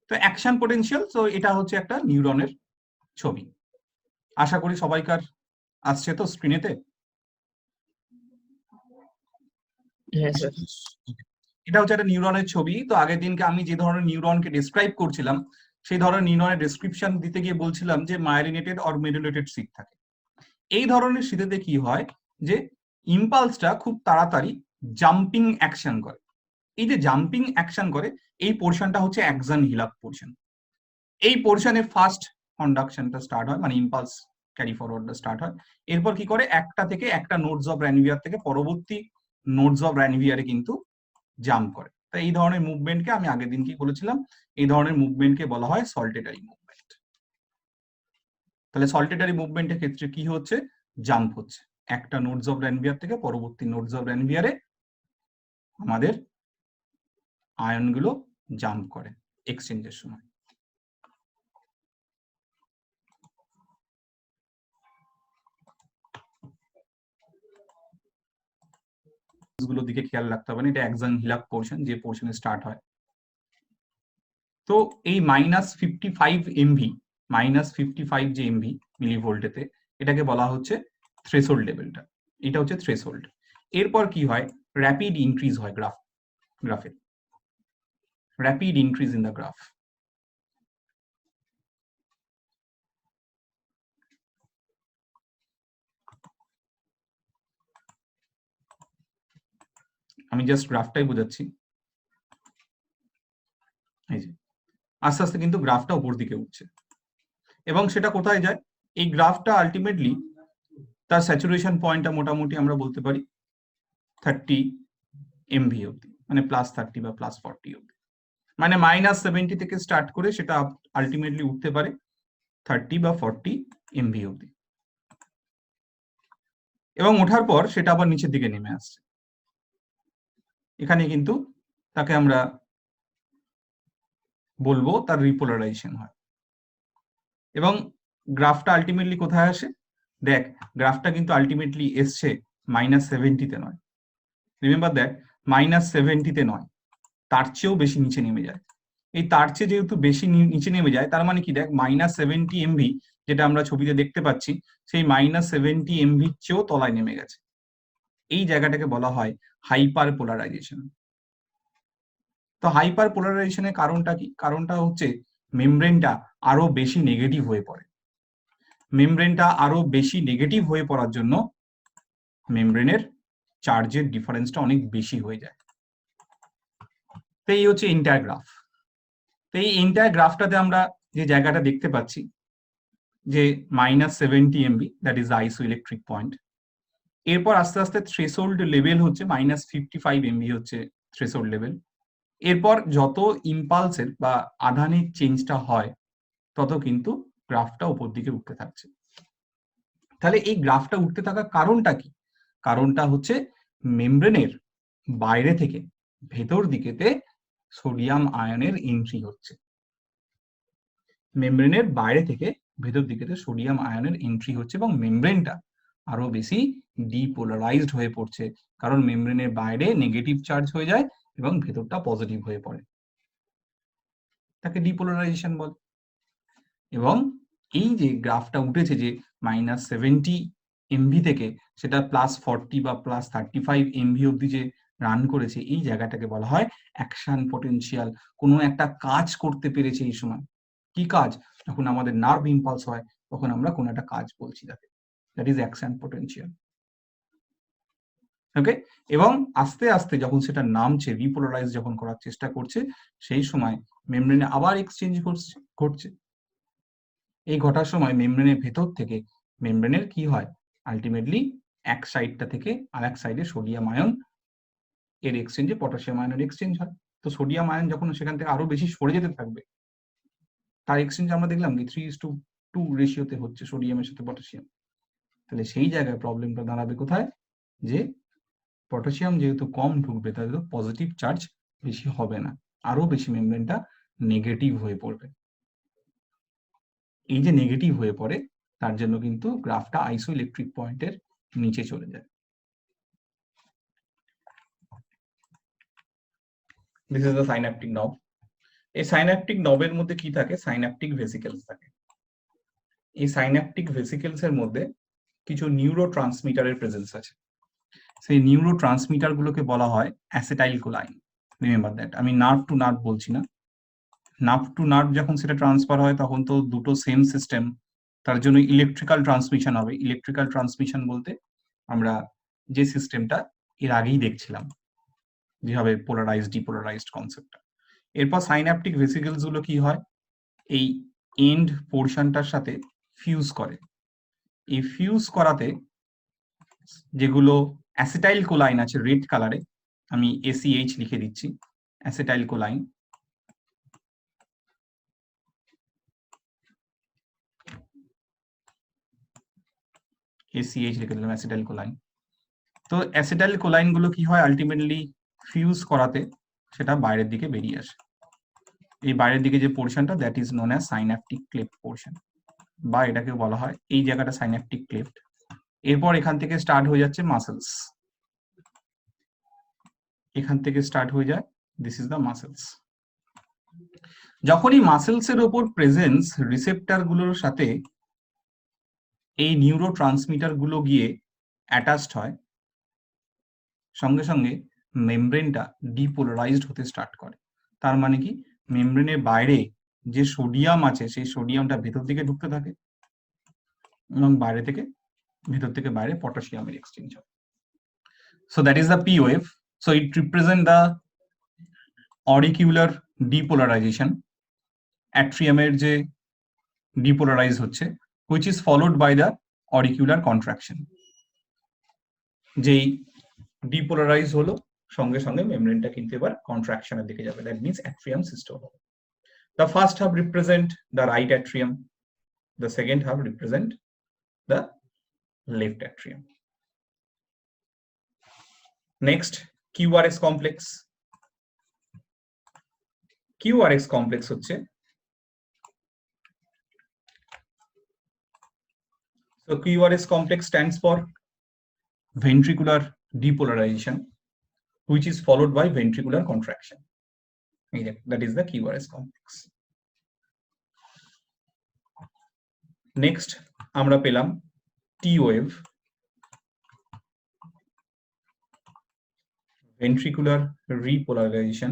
S1: তো অ্যাকশন পোটেনশিয়াল, তো এটা হচ্ছে একটা নিউরনের ছবি। আশা করি সবাইকার আসছে তো স্ক্রিনেতে? এটা হচ্ছে একটা নিউরনের ছবি। তো আগের দিনকে আমি যে ধরনের নিউরনকে ডিসক্রাইব করছিলাম, সেই ধরনের নিউরনের ডেসক্রিপশন দিতে গিয়ে বলছিলাম যে মাইলিনেটেড অর মেডুলেটেড সিট থাকে। এই ধরনের সিটেতে কি হয়, যে ইম্পালসটা খুব তাড়াতাড়ি জাম্পিং অ্যাকশন করে। এই যে জাম্পিং অ্যাকশন করে, এই পোর্শনটা হচ্ছে অ্যাক্সন হিলাক পোর্শন। এই পোর্শনে ফার্স্ট কন্ডাকশনটা স্টার্ট হয়, মানে ইম্পালস ক্যারি ফরওয়ার্ডটা স্টার্ট হয়। এরপর কি করে, একটা থেকে একটা নোডস অফ র্যানভিয়ার থেকে পরবর্তী নোডস অফ র্যানভিয়ারে কিন্তু জাম্প করে। তো এই ধরনের মুভমেন্টকে আমি আগের দিন কি বলেছিলাম, এই ধরনের মুভমেন্টকে বলা হয় সল্টেটারি মুভমেন্ট। তাহলে সল্টেটারি মুভমেন্টের ক্ষেত্রে কি হচ্ছে, জাম্প হচ্ছে, একটা নোডস অফ র্যানভিয়ার থেকে পরবর্তী নোডস অফ র্যানভিয়ারে আমাদের আয়নগুলো জাম্প করে এক্সচেঞ্জের সময়। গুলোর দিকে খেয়াল রাখতে হবে, এটা অ্যাক্সন হিলাক পোর্শন, যে পোর্শনে স্টার্ট হয়। তো এই -55 এমভি, -55 যে এমভি মিলিভোল্টেতে, এটাকে বলা হচ্ছে থ্রেশহোল্ড লেভেলটা। এটা হচ্ছে থ্রেশহোল্ড। এরপর কি হয়, র্যাপিড ইনক্রিজ হয় গ্রাফে, rapid increase in the graph. আমি জাস্ট গ্রাফটাই বোঝাচ্ছি। এই যে আস্তে আস্তে কিন্তু গ্রাফটা উপর দিকে উঠছে, এবং সেটা কোথায় যায়, এই গ্রাফটা আলটিমেটলি তার স্যাচুরেশন পয়েন্টটা মোটামুটি আমরা বলতে পারি 30 এমভি অব্দি, মানে +30 বা +40 অব্দি। মানে -70 থেকে স্টার্ট করে সেটা আলটিমেটলি উঠতে পারে 30 বা 40 এমভি অব্দি, এবং ওঠার পর সেটা আবার নিচের দিকে নেমে আসছে। এখানে কিন্তু তাকে আমরা বলবো তার রিপোলারাইজেশন হয়। এবং গ্রাফটা আলটিমেটলি কোথায় আসে, দেখ গ্রাফটা কিন্তু আলটিমেটলি এসছে -70-তে নয়। রিমেম্বার দ্যাট, -70-তে নয়, তার চেয়েও বেশি নিচে নেমে যায়। এই তার চেয়ে যেহেতু বেশি নিচে নেমে যায়, তার মানে কি, দেখ -70 এমভি যেটা আমরা ছবিতে দেখতে পাচ্ছি, সেই -70 এমভির চেয়েও তলায় নেমে গেছে। এই জায়গাটাকে বলা হয় হাইপার পোলারাইজেশন। তো হাইপার পোলারাইজেশনের কারণটা কি? কারণটা হচ্ছে মেমব্রেনটা আরো বেশি নেগেটিভ হয়ে পড়ে। মেমব্রেনটা আরো বেশি নেগেটিভ হয়ে পড়ার জন্য মেমব্রেনের চার্জের ডিফারেন্সটা অনেক বেশি হয়ে যায়। তো এই হচ্ছে এন্টায়ার গ্রাফ। তো এই এন্টায়ার গ্রাফটাতে আমরা যে জায়গাটা দেখতে পাচ্ছি যে -70 MB, দ্যাট ইজ আইসো ইলেকট্রিক পয়েন্ট। এরপর আস্তে আস্তে থ্রেশহোল্ড লেভেল হচ্ছে -55 MB হচ্ছে থ্রেশহোল্ড লেভেল। এরপর যত ইম্পালসের বা আধানের চেঞ্জটা হয় তত কিন্তু গ্রাফটা উপর দিকে উঠতে থাকছে। তাহলে এই গ্রাফটা উঠতে থাকার কারণটা কি? কারণটা হচ্ছে মেমব্রেনের বাইরে থেকে ভেতর দিকেতে সোডিয়াম আয়নের এন্ট্রি হচ্ছে। মেমব্রেনের বাইরে থেকে ভেতর দিকেতে সোডিয়াম আয়নের এন্ট্রি হচ্ছে এবং মেমব্রেনটা আরো বেশি ডিপোলারাইজড হয়ে পড়ছে, কারণ মেমব্রেনের বাইরে নেগেটিভ চার্জ হয়ে যায় এবং ভেতরটা পজিটিভ হয়ে পড়ে, তাকে ডিপোলারাইজেশন বলে। এবং এই যে গ্রাফটা উঠেছে যে -70 MB থেকে সেটা +40 বা +35 MB অব্দি যে রান করেছে, এই জায়গাটাকে বলা হয় অ্যাকশন পটেনশিয়াল। কোনো একটা কাজ করতে পেরেছে এই সময়। কি কাজ? যখন আমাদের নার্ভ ইম্পালস হয় তখন আমরা কোনো একটা কাজ বলছি তাকে, দ্যাট ইজ অ্যাকশন পটেনশিয়াল। ওকে, এবং আস্তে আস্তে যখন সেটা নামছে, রিপোলারাইজ যখন করার চেষ্টা করছে, সেই সময় মেমব্রেনে আবার এক্সচেঞ্জ ঘটছে। এই ঘটার সময় মেমব্রেনের ভেতর থেকে মেমব্রেনের কি হয়, আলটিমেটলি এক সাইডটা থেকে আরেক সাইডে সোডিয়াম আয়ন এর এক্সচেঞ্জে পটাশিয়াম আয়নের এক্সচেঞ্জ হয়। তো সোডিয়াম আয়ন যখন সেখান থেকে আরো বেশি সরে যেতে থাকবে, তার এক্সচেঞ্জ আমরা দেখলাম কি 3:2 রেশিওতে হচ্ছে সোডিয়ামের সাথে পটাশিয়াম। তাহলে সেই জায়গায় প্রবলেমটা দাঁড়াবে কোথায়, যে পটাশিয়াম যেহেতু কম ঢুকবে তাহলে পজিটিভ চার্জ বেশি হবে না, আরো বেশি মেমব্রেনটা নেগেটিভ হয়ে পড়বে। এই যে নেগেটিভ হয়ে পড়ে তার জন্য কিন্তু গ্রাফটা আইসো ইলেকট্রিক পয়েন্টের নিচে চলে যায়। দিস ইজ দ্য সাইন্যাপটিক নব। এই সাইন্যাপটিক নবের মধ্যে কি থাকে? সাইন্যাপটিক ভেসিকেলস থাকে। এই সাইন্যাপটিক ভেসিকেলস এর মধ্যে কিছু নিউরো ট্রান্সমিটারের প্রেজেন্স আছে। সেই নিউরো ট্রান্সমিটার গুলোকে বলা হয় অ্যাসিটাইলকোলাইন। রিমেম্বার দ্যাট, আমি নার্ভ টু নার্ভ বলছি না। নার্ভ টু নার্ভ যখন সেটা ট্রান্সফার হয় তখন তো দুটো সেম সিস্টেম, তার জন্য ইলেকট্রিক্যাল ট্রান্সমিশন হবে। ইলেকট্রিক্যাল ট্রান্সমিশন বলতে আমরা যে সিস্টেমটা এর আগেই দেখছিলাম, যেভাবে পোলারাইজড ডিপোলারাইজড কনসেপ্টটা। এরপর সাইন্যাপটিক ভেসিকেলস গুলো কি হয়, এই এন্ড পোর্শনটার সাথে ফিউজ করে। এই ফিউজ করাতে যেগুলো অ্যাসিটাইল কোলাইন আছে রেড কালারে, আমি ACH লিখে দিচ্ছি, অ্যাসিটাইল কোলাইন। ACH লিখে দিলাম, অ্যাসিটাইল কোলাইন। তো অ্যাসিটাইল কোলাইন গুলো কি হয়, আলটিমেটলি ফিউজ করাতে সেটা বাইরের দিকে বেরিয়ে আসে। এই বাইরের দিকে যে পোর্শনটা, that is known as synaptic cleft portion, বা এটাকে বলা হয় এই জায়গাটা সাইন্যাপটিক ক্লেফট। এরপর এখান থেকে স্টার্ট হয়ে যাচ্ছে মাসেলস, এখান থেকে স্টার্ট হয়ে যায়, দিস ইজ দ্য মাসেলস। যখন এই মাসেলস এর উপর প্রেজেন্স রিসেপ্টর গুলোর সাথে এই নিউরো ট্রান্সমিটার গুলো গিয়ে অ্যাটাচড হয়, সঙ্গে সঙ্গে মেমব্রেনটা ডিপোলারাইজড হতে স্টার্ট করে। তার মানে কি, মেমব্রেনের বাইরে যে সোডিয়াম আছে সেই সোডিয়ামটা ভেতর দিকে ঢুকতে থাকে এবং বাইরে থেকে ভেতর থেকে বাইরে পটাশিয়ামের এক্সচেঞ্জ হয়। So that is the P wave. So it represent the auricular depolarization, অ্যাট্রিয়ামের যে ডিপোলারাইজ হচ্ছে, which is followed by the auricular contraction। যেই ডিপোলারাইজ হলো সঙ্গে সঙ্গে মেমব্রেনটা কিন্তু এবার কন্ট্রাকশনের দিকে যাবে, দ্যাট মিন্স অ্যাট্রিয়াম সিস্টেম হবে। The first half represent the right atrium, the second half represent the left atrium. Next, QRS complex. QRS complex হচ্ছে, so QRS complex stands for ventricular depolarization, which is followed by ventricular contraction. That is the QRS complex. Next, আমরা পেলাম T wave, ventricular repolarization,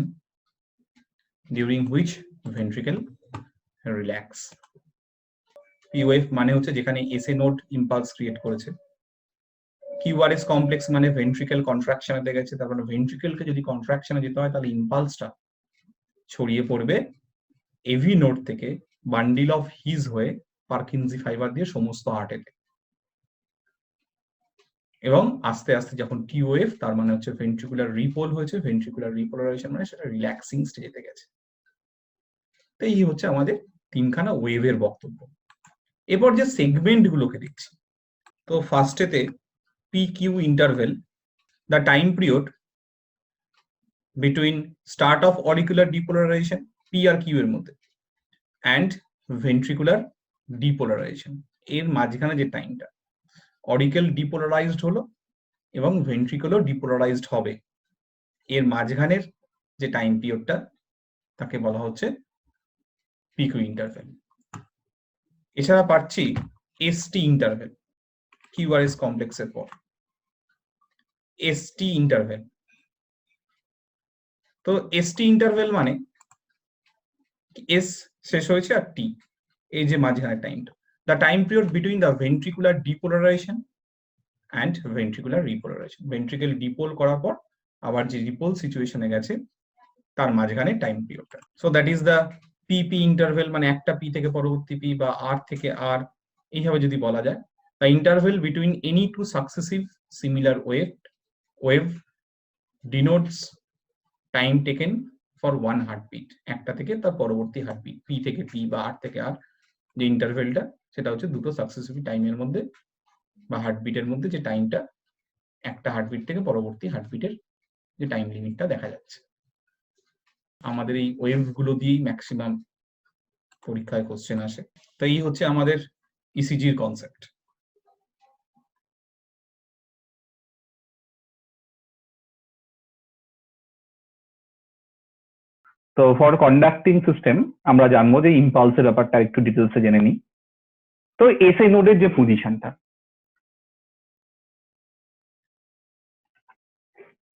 S1: during which ventricle relax. P wave মানে হচ্ছে যেখানে SA node impulse create করেছে। QRS complex মানে ventricle কন্ট্রাকশনে গেছে, তার মানে ভেন্ট্রিকেলকে যদি কন্ট্রাকশনে যেতে হয় তাহলে ইম্পালসটা ছড়িয়ে পড়বে এভি নোড থেকে বান্ডিল অফ হিজ হয়ে পারকিনজি ফাইবার দিয়ে সমস্ত হার্টেতে, এবং আস্তে আস্তে যখন টি ওয়েভ, তার মানে হচ্ছে ভেন্ট্রিকুলার রিপোল হয়েছে, ভেন্ট্রিকুলার রিপোলারাইজেশন মানে সেটা রিল্যাক্সিং স্টেজে গেছে। তো এই হচ্ছে আমাদের তিনখানা ওয়েভের বক্তব্য। এরপর যে সেগমেন্ট গুলোকে দেখছি, তো ফার্স্টেতে P Q interval, the time period between start of auricular depolarization P আর কিউ এর মধ্যে অ্যান্ড ভেন্ট্রিকুলার ডিপোলারাইজেশন, এর মাঝখানে যে টাইমটা অরিকেল ডিপোলারাইজড হলো এবং ভেন্ট্রিকুলার ডিপোলারাইজড হবে, এর মাঝখানের যে টাইম পিরিয়ডটা তাকে বলা হচ্ছে পিকিউ ইন্টারভেল। এছাড়া পাচ্ছি এসটি ইন্টারভেল, কিউআরএস কমপ্লেক্সের পর এসটি ইন্টারভেল। তো এসটি ইন্টারভেল মানে এস শেষ হয়েছে আর টি, এই যে মাঝখানের টাইমটা, the time period between the ventricular depolarization and ventricular repolarization, ventricle depol করার পর আবার যে রিপোল সিচুয়েশনে গেছে তার মাঝখানে টাইম পিরিয়ডটা। So that is the PP interval, মানে একটা পি থেকে পরবর্তী পি বা আর থেকে আর, এইভাবে যদি বলা যায়। The interval between any two successive similar wave denotes time taken for one heartbeat, একটা থেকে তার পরবর্তী হার্টবিট, পি থেকে পি বা আর থেকে আর যে ইন্টারভেলটা, সেটা হচ্ছে দুটো সাকসেসিভ টাইমের মধ্যে বা হার্টবিটের মধ্যে যে টাইমটা, একটা হার্টবিট থেকে পরবর্তী হার্টবিটের যে টাইম লিমিটটা দেখা যাচ্ছে। আমাদের এই ওয়েভ গুলো দিয়েই ম্যাক্সিমাম পরীক্ষায় কোশ্চেন আসে। তো এই হচ্ছে আমাদের ইসিজির কনসেপ্ট।
S2: তো ফর কন্ডাক্টিং সিস্টেম আমরা জানবো যে ইম্পালসের ব্যাপারটা একটু ডিটেলসে জেনে নিই। তো এসএ নোডের যে পজিশনটা,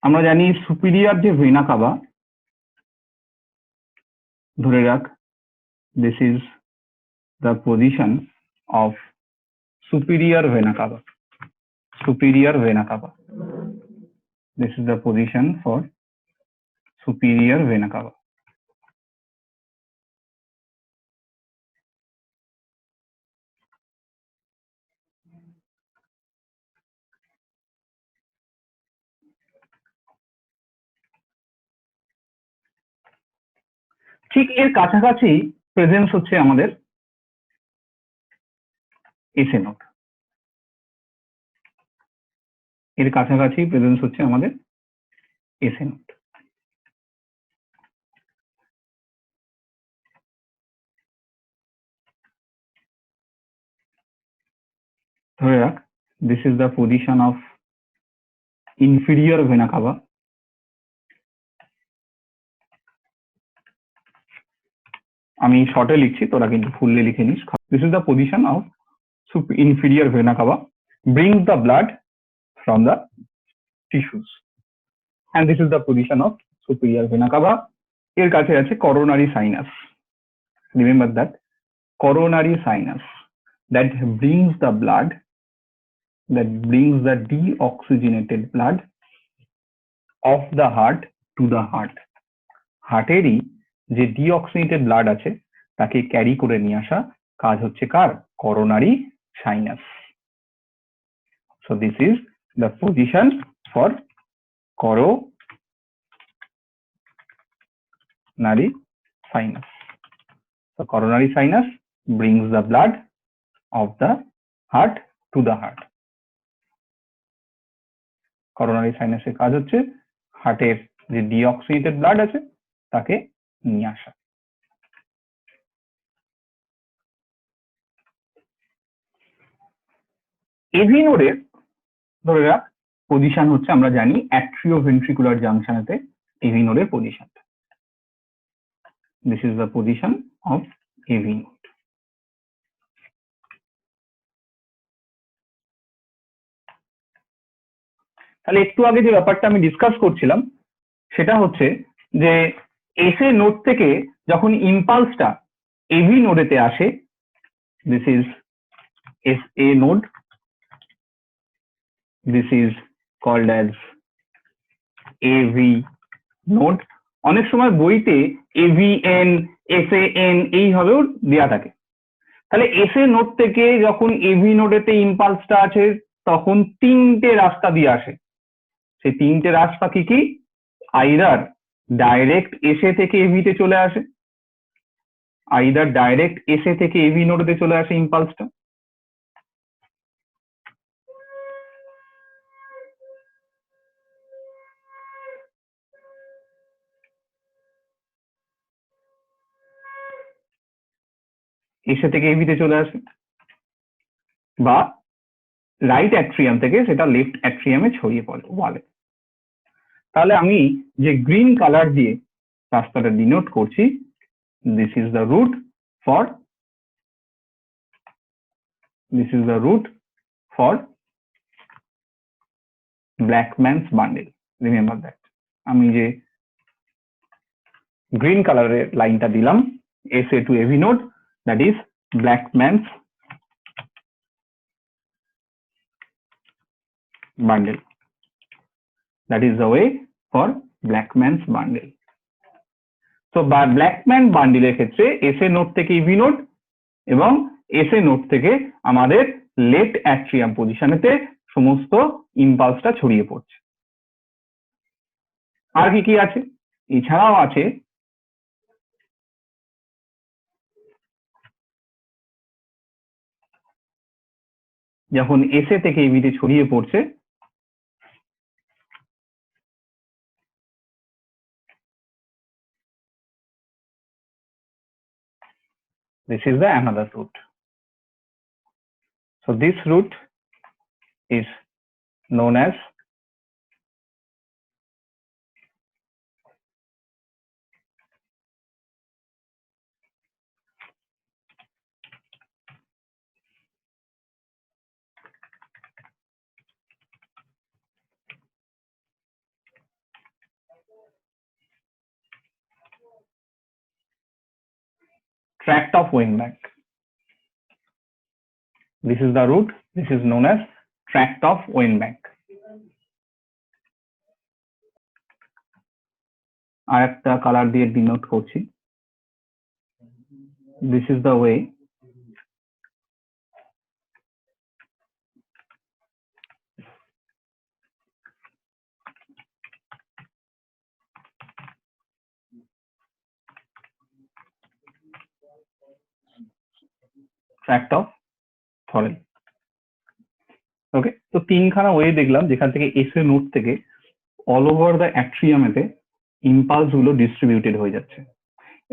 S2: আমরা জানি সুপিরিয়র যে ভেনা কাভা, ধরে রাখ this is the position of superior vena cava, superior vena cava, this is the position for superior vena cava. ঠিক এর কাছাকাছি প্রেজেন্স হচ্ছে আমাদের এসএ নোড, এর কাছাকাছি প্রেজেন্স হচ্ছে আমাদের এসএ নোড। ধরে রাখ this is the position of inferior vena CAVA, আমি শর্টে লিখছি, তোরা কিন্তু ফুললি লিখে নিস। This is the position of inferior vena cava, brings the blood from the tissues, and this is the position of superior vena cava. এর কাছে আছে coronary sinus, remember that coronary sinus that brings the blood, that brings the deoxygenated blood of the heart to the heart. হার্টেরই যে deoxygenated blood আছে তাকে carry করে নিয়ে আসা কাজ হচ্ছে কার? Coronary sinus. So this is the position for coronary sinus. So coronary sinus brings the blood of the heart to the heart. Coronary sinus এর কাজ হচ্ছে হার্টের যে ডিঅক্সিজেনেটেড ব্লাড আছে তাকে নিয়ে আসা। এভি নোডের ধরে রাখ পজিশন হচ্ছে, আমরা জানি অ্যাট্রিওভেন্ট্রিকুলার জাংশনেতে এভি নোডের position. This is the position of AV node. তাহলে একটু আগে যে ব্যাপারটা আমি ডিসকাস করছিলাম সেটা হচ্ছে যে এসএ নোড থেকে যখন ইম্পালসটা এভি নোডেতে আসে, this is SA node, this is called as AV node, অনেক সময় বইতে AVN SAN এইভাবেও দেওয়া থাকে। তাহলে SA নোড থেকে যখন AV নোডেতে ইম্পালসটা আছে তখন তিনটে রাস্তা দিয়ে আসে। সেই তিনটে রাস্তা কি কি? আইদার ডাইরেক্ট SA থেকে AV তে চলে আসে, আইদার ডাইরেক্ট SA থেকে AV নোডে চলে আসে ইম্পালসটা, SA থেকে AV তে চলে আসে, বা রাইট অ্যাট্রিয়াম থেকে সেটা লেফট অ্যাট্রিয়ামে ছড়িয়ে পড়ে ওয়ালে। তাহলে আমি যে গ্রিন কালার দিয়ে রাস্তাটা ডিনোট করছি, this is the root for Blackman's bundle. Remember that. আমি যে গ্রিন কালারের লাইনটা দিলাম SA to AV node, that is Blackman's bundle. That is the way for Blackman's bundle. So Blackman bundle এর ক্ষেত্রে SA node থেকে AV node এবং SA node থেকে আমাদের লেফট অ্যাট্রিয়াম পজিশনেতে সমস্ত ইম্পালসটা ছড়িয়ে পড়ছে। আর কি কি আছে? এছাড়াও আছে যখন SA থেকে AV তে ছড়িয়ে পড়ছে, this is the another route. So this route is known as tract of Weinberg. This is the route. This is known as tract of Weinberg. আর একটা কালার দিয়ে ডিনোট করছি। This is the way tract of Thorel. ওকে, তো তিনখানা way দেখলাম যেখান থেকে SA node থেকে all over the অ্যাট্রিয়ামেতে impulse গুলো ডিস্ট্রিবিউটেড হয়ে যাচ্ছে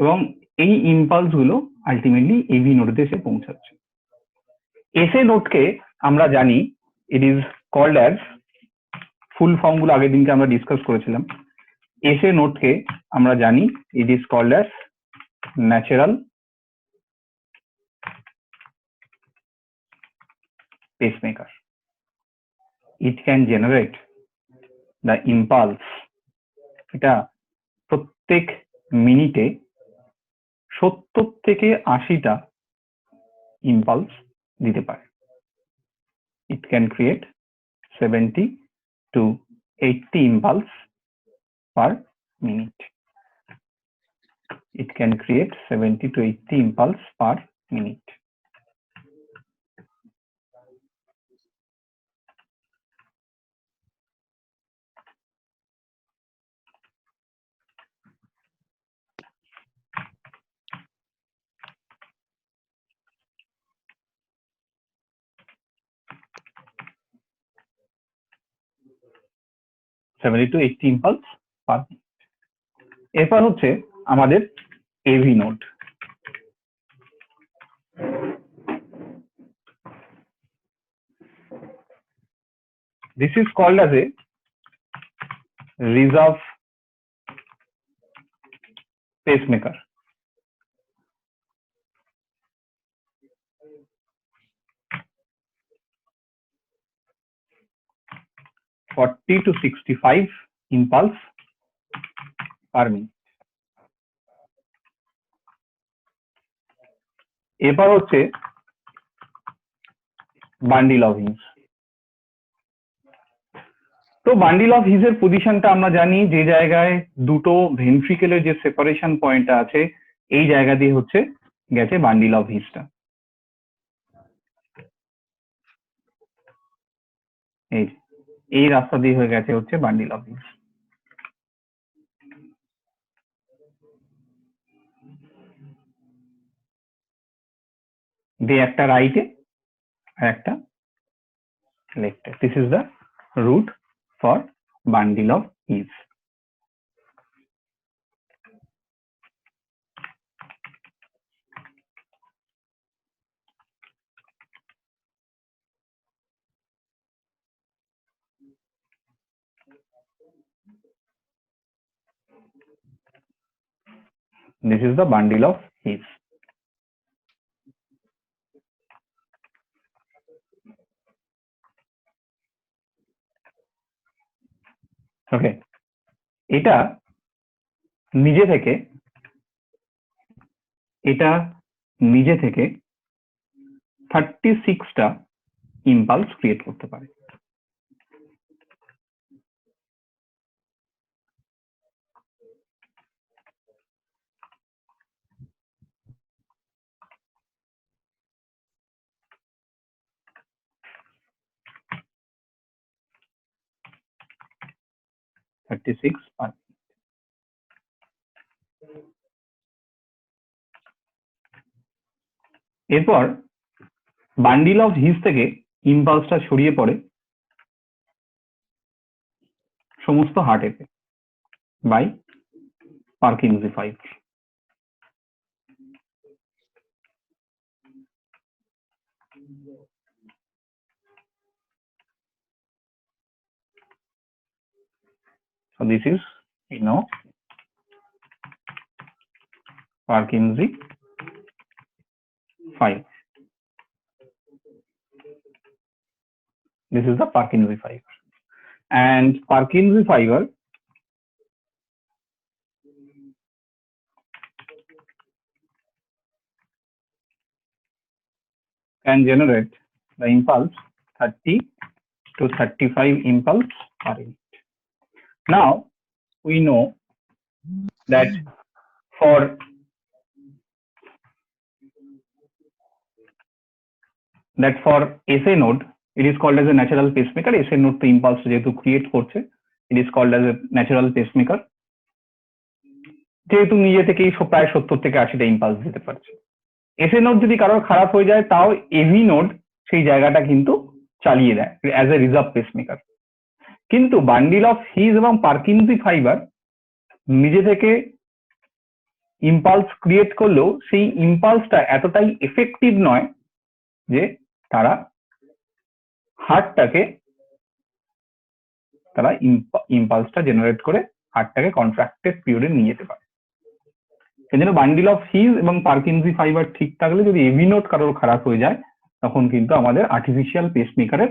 S2: এবং এই ইম্পালস গুলো আলটিমেটলি AV নোডে এসে পৌঁছাচ্ছে। SA নোডকে আমরা জানি it is called as, full form গুলো আগের দিনকে আমরা ডিসকাস করেছিলাম। SA নোডকে আমরা জানি it is called as natural pacemaker. It can generate the impulse. এটা প্রত্যেক মিনিটে 70 থেকে 80টা ইম্পালস দিতে পারে। It can create 70 to 80 impulse per minute. It can create 70 to 80 impulse per minute. to 80 impulse per minute. এরপর হচ্ছে আমাদের AV node. This is called as a reserve pacemaker. Forty to 65 impulse per minute. এবার হচ্ছে bundle of hymns. তো bundle of হিজের পজিশনটা আমরা জানি, যে জায়গায় দুটো ভেন্ট্রিকেলের যে সেপারেশন পয়েন্টটা আছে এই জায়গা দিয়ে হচ্ছে গেছে বান্ডিল অফ হিজটা। এই রাস্তা দিয়ে হয়ে গেছে হচ্ছে বান্ডিল অফ হিজ। দিয়ে একটা রাইটে আর একটা লেফটে। This is the root for bundle of His. This is the bundle of heaps. Okay, এটা নিজে থেকে 36টা ইম্পালস ক্রিয়েট করতে পারে। এরপর বান্ডিল অফ হিজ থেকে ইম্পালসটা ছড়িয়ে পড়ে সমস্ত হার্টেতে by Purkinje fibre. So this is Purkinje fiber. This is the Purkinje fiber, and Purkinje fiber can generate the impulse 30 to 35 impulse per minute. Now we know that for SA node it is called as a natural pacemaker. SA node to impulse যেহেতু create করছে, it is called as a natural pacemaker, যেহেতু নিজে থেকেই প্রায় 70 থেকে 80টা impulse দিতে পারছে। SA node যদি কারোর খারাপ হয়ে যায় তাও AV নোড সেই জায়গাটা কিন্তু চালিয়ে দেয় অ্যাজ এ রিজার্ভ পেসমেকার। কিন্তু বান্ডিল অফ হিজ এবং পার্কিনজি ফাইবার নিজে থেকে ইম্পালস ক্রিয়েট করলেও সেই ইম্পালসটা এতটাই এফেক্টিভ নয় যে তারা হার্টটাকে ইম্পালসটা জেনারেট করে হার্টটাকে কন্ট্রাক্টেড পিরিয়ডে নিয়ে যেতে পারে। এই জন্য বান্ডিল অফ হিজ এবং পার্কিনজি ফাইবার ঠিক থাকলে যদি এভি নোড কারোর খারাপ হয়ে যায় তখন কিন্তু আমাদের আর্টিফিশিয়াল পেসমেকারের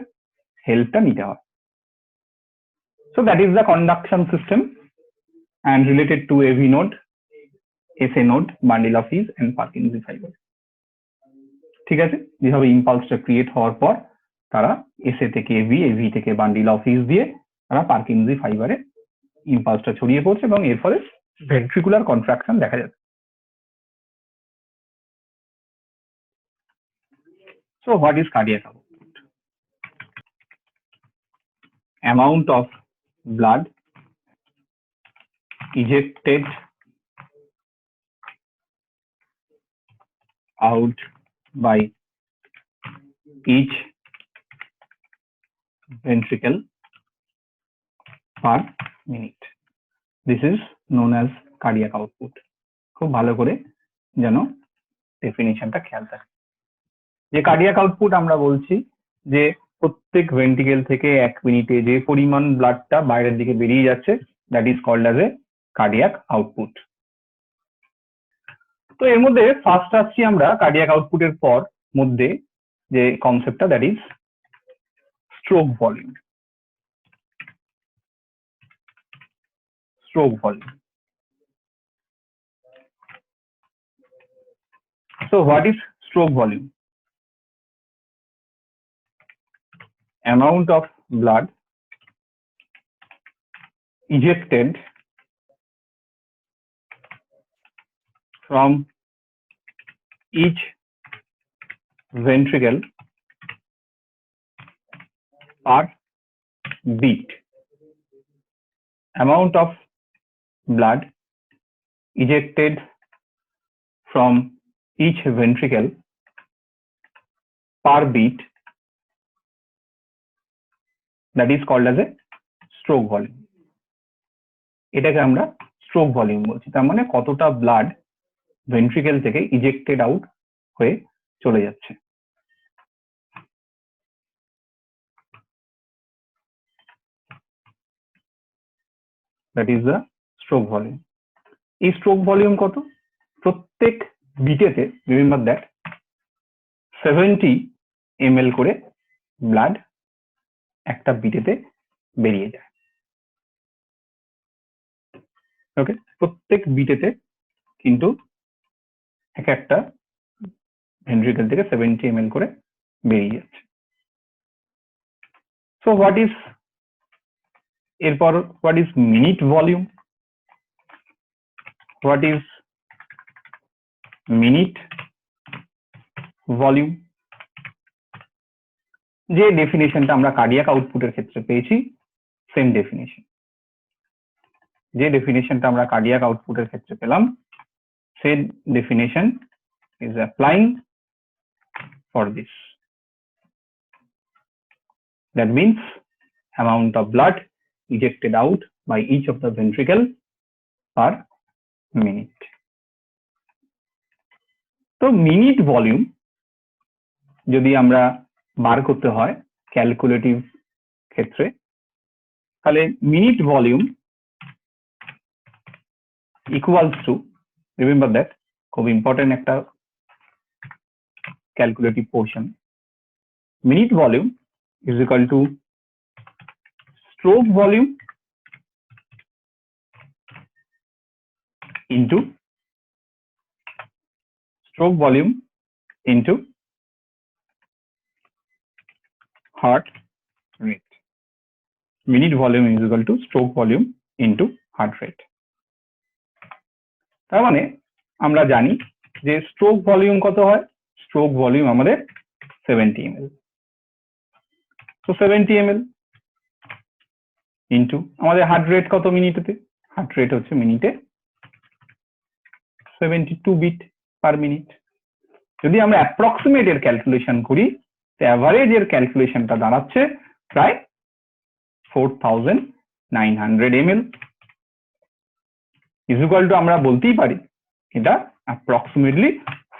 S2: হেল্পটা নিতে হয়। So that is the conduction system and related to AV node, SA node, bundle of His and Purkinje fiber. ঠিক আছে, যেভাবে ইম্পালসটা ক্রিয়েট হওয়ার পর তারা SA থেকে AV, AV থেকে বান্ডিল অফ হিজ দিয়ে তারা পার্কিনজি ফাইবারে ইম্পালসটা ছড়িয়ে পড়ছে এবং এর ফলে ভেন্ট্রিকুলার কন্ট্রাকশন দেখা যাচ্ছে। So what is cardiac output? Amount of blood ejected out by each ventricle per minute. This is known as cardiac output. খুব ভালো করে যেন ডেফিনিশনটা খেয়াল থাকে যে কার্ডিয়াক আউটপুট আমরা বলছি যে প্রত্যেক ভেন্ট্রিকেল থেকে 1 মিনিটে যে পরিমাণ ব্লাডটা বাইরের দিকে বেরিয়ে যাচ্ছে that is called as a cardiac output. তো এর মধ্যে ফার্স্ট আসছি আমরা কার্ডিয়াক আউটপুটের পর মধ্যে যে কনসেপ্টটা that is stroke volume. Stroke volume. So what is stroke volume? Amount of blood ejected from each ventricle per beat. Amount of blood ejected from each ventricle per beat, that is called as a stroke volume. এটাকে আমরা stroke volume বলছি। তার মানে কতটা blood ventricle থেকে ইজেক্টেড out হয়ে চলে যাচ্ছে। That is the stroke volume. এই স্ট্রোক ভলিউম কত? প্রত্যেক বিটেতে, রিমেম্বার দ্যাট, 70 ml করে ব্লাড একটা বিটেতে বেরিয়ে যায়। ওকে, প্রত্যেক বিটেতে কিন্তু এক একটা ভেন্ট্রিকেল থেকে 70 ml করে বেরিয়ে যাচ্ছে। সো হোয়াট ইজ এরপর what is minute volume? What is minute volume? যে ডেফিনেশনটা আমরা কার্ডিয়াক আউটপুটের ক্ষেত্রে পেয়েছি, সেম ডেফিনেশন। যে ডেফিনেশনটা আমরা কার্ডিয়াক আউটপুটের ক্ষেত্রে পেলাম, সেই definition is applying for this. That means amount of blood ejected out by each of the ventricle per minute. তো মিনিট ভলিউম যদি আমরা বার করতে হয় ক্যালকুলেটিভ ক্ষেত্রে, তাহলে minute volume equals to, remember that, খুব ইম্পর্টেন্ট একটা calculative portion, minute volume is equal to stroke volume into heart rate. Minute volume is equal to stroke volume into heart rate. তার মানে আমরা জানি যে স্ট্রোক ভলিউম কত হয়? Stroke volume আমাদের 70 ml। তো 70 ml ইন্টু আমাদের হার্ট রেট কত মিনিটেতে? হার্ট রেট হচ্ছে মিনিটে 72 বিট পার মিনিট। যদি আমরা অ্যাপ্রক্সিমেট এর ক্যালকুলেশন করি, তো অ্যাভারেজ এর ক্যালকুলেশনটা দাঁড়াচ্ছে প্রায় 4900 ml ইজ ইকুয়াল টু, আমরা বলতেই পারি এটা অ্যাপ্রক্সিমেটলি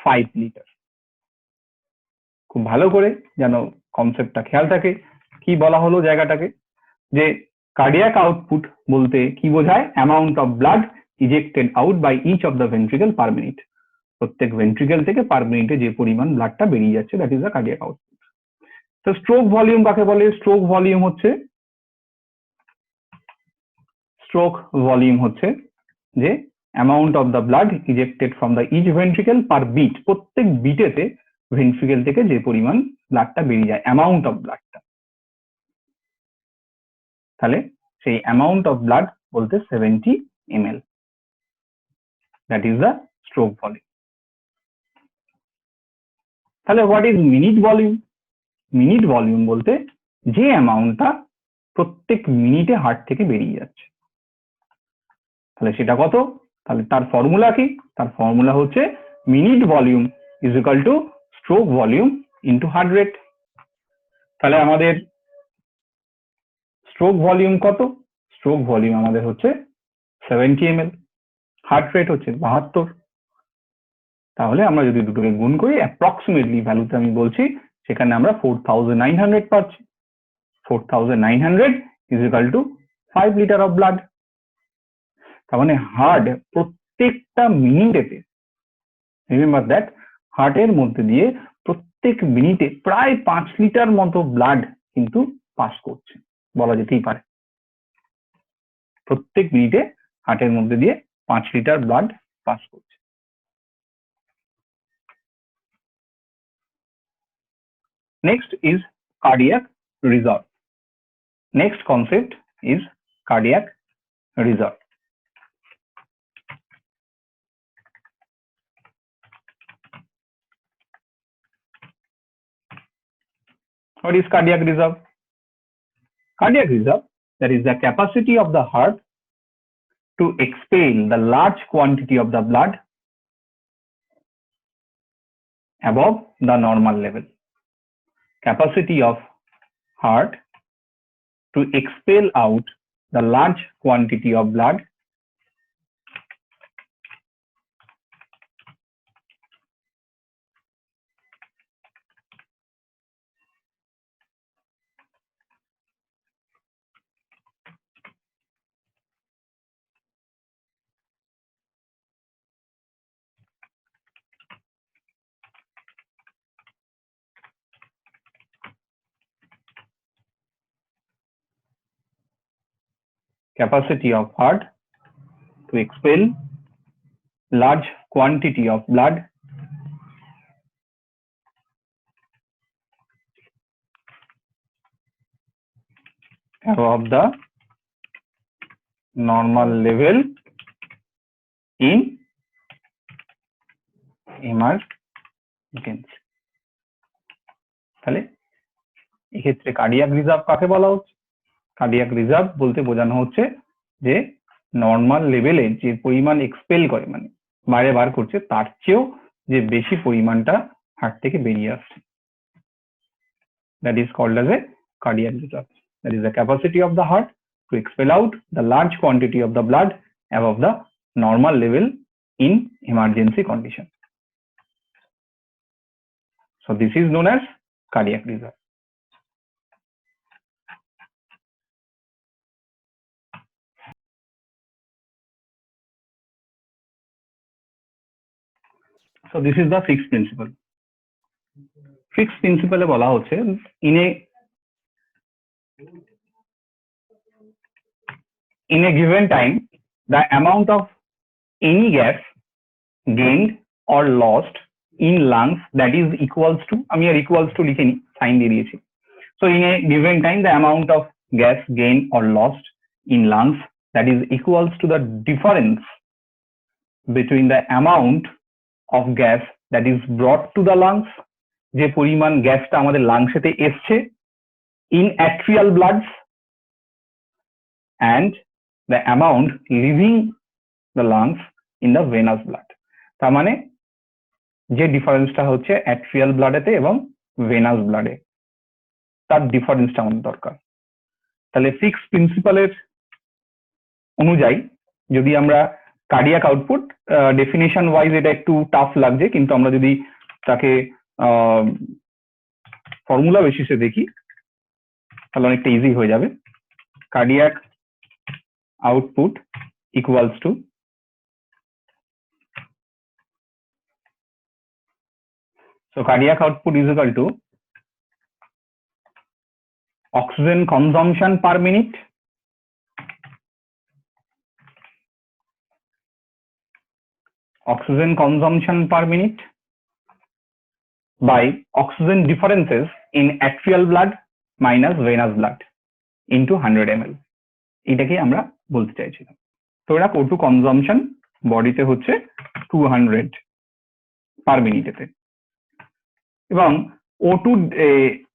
S2: 5 লিটার। খুব ভালো করে যেন কনসেপ্টটা খেয়াল থাকে। কি বলা হলো জায়গাটাকে, যে কার্ডিয়াক আউটপুট বলতে কি বোঝায়? Amount of blood ejected out by each of the ventricle per minute. প্রত্যেক ভেন্ট্রিকেল থেকে পার মিনিটে যে পরিমাণ ব্লাডটা বেরিয়ে যাচ্ছে, that is the cardiac output. তো স্ট্রোক ভলিউম কাকে বলে? স্ট্রোক ভলিউম হচ্ছে যে amount of the blood ejected from the each ventricle per beat. প্রত্যেক বিটেতে ভেন্ট্রিকেল থেকে যে পরিমাণ ব্লাডটা বেরিয়ে যায়, অ্যামাউন্ট অফ ব্লাডটা। তাহলে সেই অ্যামাউন্ট অফ ব্লাড বলতে 70 ml, that is the stroke volume. তাহলে what is minute volume? Minute volume বলতে যে অ্যামাউন্টটা প্রত্যেক মিনিটে হার্ট থেকে বেরিয়ে যাচ্ছে। তাহলে সেটা কত? তাহলে তার ফর্মুলা কি? তার ফর্মুলা হচ্ছে minute volume is equal to stroke volume into heart rate. তাহলে আমাদের স্ট্রোক ভলিউম কত? স্ট্রোক ভলিউম আমাদের হচ্ছে 70 ml, হার্ট রেট হচ্ছে 72। তাহলে আমরা যদি দুটোকে গুণ করি, অ্যাপ্রক্সিমেটলি ভ্যালুতে আমি বলছি, সেখানে আমরা 4900 পাচ্ছি। 4900 is equal to 5 litre of blood. তার মানে হার্ট প্রত্যেকটা মিনিটেতে, রিমেম্বার দ্যাট, হার্টের মধ্যে দিয়ে প্রত্যেক মিনিটে প্রায় 5 লিটার মতো ব্লাড কিন্তু পাস করছে, বলা যেতেই পারে। প্রত্যেক মিনিটে হার্টের মধ্যে দিয়ে 5 লিটার ব্লাড পাস করছে। Next is cardiac reserve. Next concept is cardiac reserve. What is cardiac reserve? Cardiac reserve, that is the capacity of the heart to expel the large quantity of the blood above the normal level. Capacity of heart to expel out the large quantity of blood capacity of heart to expel large quantity of blood above the normal level in emergency. তাহলে এক্ষেত্রে cardiac reserve কাকে বলা হচ্ছে? Cardiac reserve বলতে বোঝানো হচ্ছে যে normal লেভেলে যে পরিমাণ এক্সপেল করে, মানে বাইরে বার করছে, তার চেয়েও যে বেশি পরিমাণটা হার্ট থেকে বেরিয়ে আসছে, that is called as a cardiac reserve. That is the capacity of the heart to expel out the large quantity of the blood above the normal level in emergency condition. So this is known as cardiac reserve. So this is the fixed principle. Fixed principle এ বলা হচ্ছে in a given time the amount of any gas gained or lost in lungs that is equals to, আমি আর equals to লিখে নি, sign দিয়ে দিয়েছি. So in a given time the amount of gas gained or lost in lungs that is equals to the difference between the amount of gas that is brought to the lungs, যে পরিমাণ গ্যাসটা আমাদের লাংসেতে এসছে, in arterial bloods, and the amount leaving the lungs in the venous blood. তার মানে যে ডিফারেন্সটা হচ্ছে অ্যাট্রিয়াল ব্লাডেতে এবং ভেনাস ব্লাডে, তার ডিফারেন্সটা আমাদের দরকার। তাহলে ফিক্স প্রিন্সিপালের অনুযায়ী যদি আমরা কার্ডিয়াক আউটপুট, ডেফিনিশন ওয়াইজ এটা একটু টাফ লাগছে, কিন্তু আমরা যদি তাকে ফর্মুলা বেসিসে দেখি তাহলে অনেকটা ইজি হয়ে যাবে। Cardiac output equals to cardiac output is equal to oxygen consumption per minute by oxygen differences in arterial blood minus venous blood into 100 ml. এটাকে আমরা বলতে চাইছিলাম। তো এটা O2 কনজাম্পশন বডিতে হচ্ছে 200 পার মিনিটেতে, এবং O2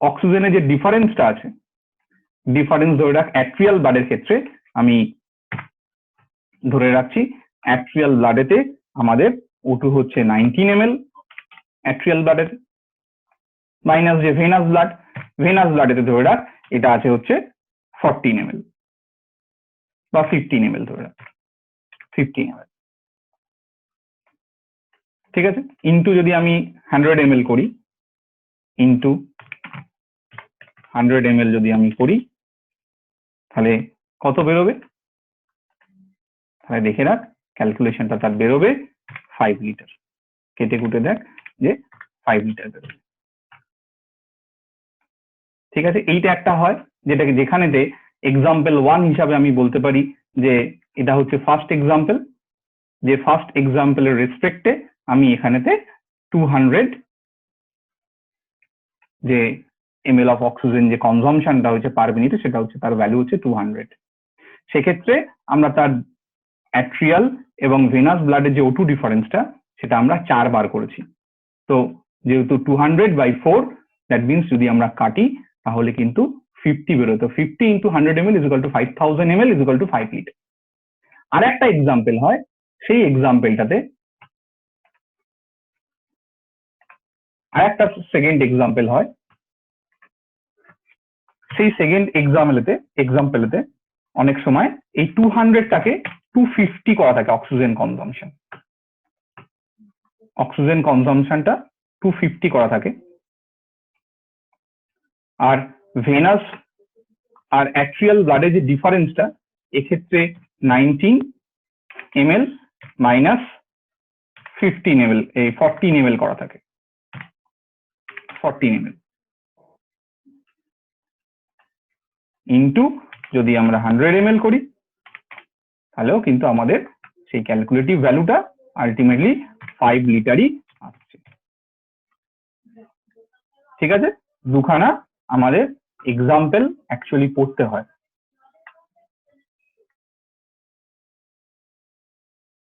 S2: অক্সিজেনের যে ডিফারেন্সটা আছে, ডিফারেন্স ধরে রাখ অ্যাট্রিয়াল ব্লাডের ক্ষেত্রে আমি ধরে রাখছি অ্যাট্রিয়াল ব্লাডেতে আমাদের O2 হচ্ছে 19 ml অ্যাট্রিয়াল ব্লাডের, মাইনাস যে ভেনাস ব্লাডেতে ধরে রাখ এটা আছে হচ্ছে 14 ml বা 15 ml ধরে রাখ 15 ml, ঠিক আছে। ইন্টু যদি আমি 100 ml করি, ইন্টু 100 ml যদি আমি করি তাহলে কত বেরোবে? তাহলে দেখে রাখ ক্যালকুলেশনটা তার বেরোবে 5 লিটার। কেটে কুটে দেখ যে 5 লিটার বেরোবে, ঠিক আছে। এইটা একটা হয় যেটাকে যেখানেতে এক্সাম্পল 1 হিসাবে আমি বলতে পারি যে এটা হচ্ছে ফার্স্ট এক্সাম্পল, যে ফার্স্ট এক্সাম্পলের রেসপেক্টে আমি এখানেতে 200 যে ml অফ অক্সিজেন যে কনজাম্পশনটা হচ্ছে পার মিনিটে, সেটা হচ্ছে তার ভ্যালু হচ্ছে 200। সেক্ষেত্রে আমরা তার অ্যাট্রিয়াল এবং ভেনাস ব্লাডের যে O2 ডিফারেন্সটা সেটা আমরা 4 বার করেছি। তো যেহেতু 200/4 দ্যাট মিনস যদি আমরা কাটি তাহলে কিন্তু 50 বেরোতো। 50 × 100 ml = 5000 ml = 5 লিটার। আর একটা এক্সাম্পল হয়, সেই এক্সাম্পলটাতে আরেকটা সেকেন্ড এক্সাম্পল হয়, সেই সেকেন্ড এক্সাম্পলেতে অনেক সময় এই 200টাকে 250 করা থাকে অক্সিজেন কনজাম্পশনটা 250 করা থাকে। আর ভেনাস আর অ্যাট্রিয়াল ব্লাডের যে ডিফারেন্সটা এক্ষেত্রে 19 ml মাইনাস 15 ml, এই 14 ml করা থাকে, 14 ml ইন্টু যদি আমরা 100 ml করি তাহলেও কিন্তু আমাদের সেই ক্যালকুলেটিভ ভ্যালুটা আলটিমেটলি 5 লিটারই আসছে। ঠিক আছে, দুখানা আমাদের এক্সাম্পল অ্যাকচুয়ালি পড়তে হয়।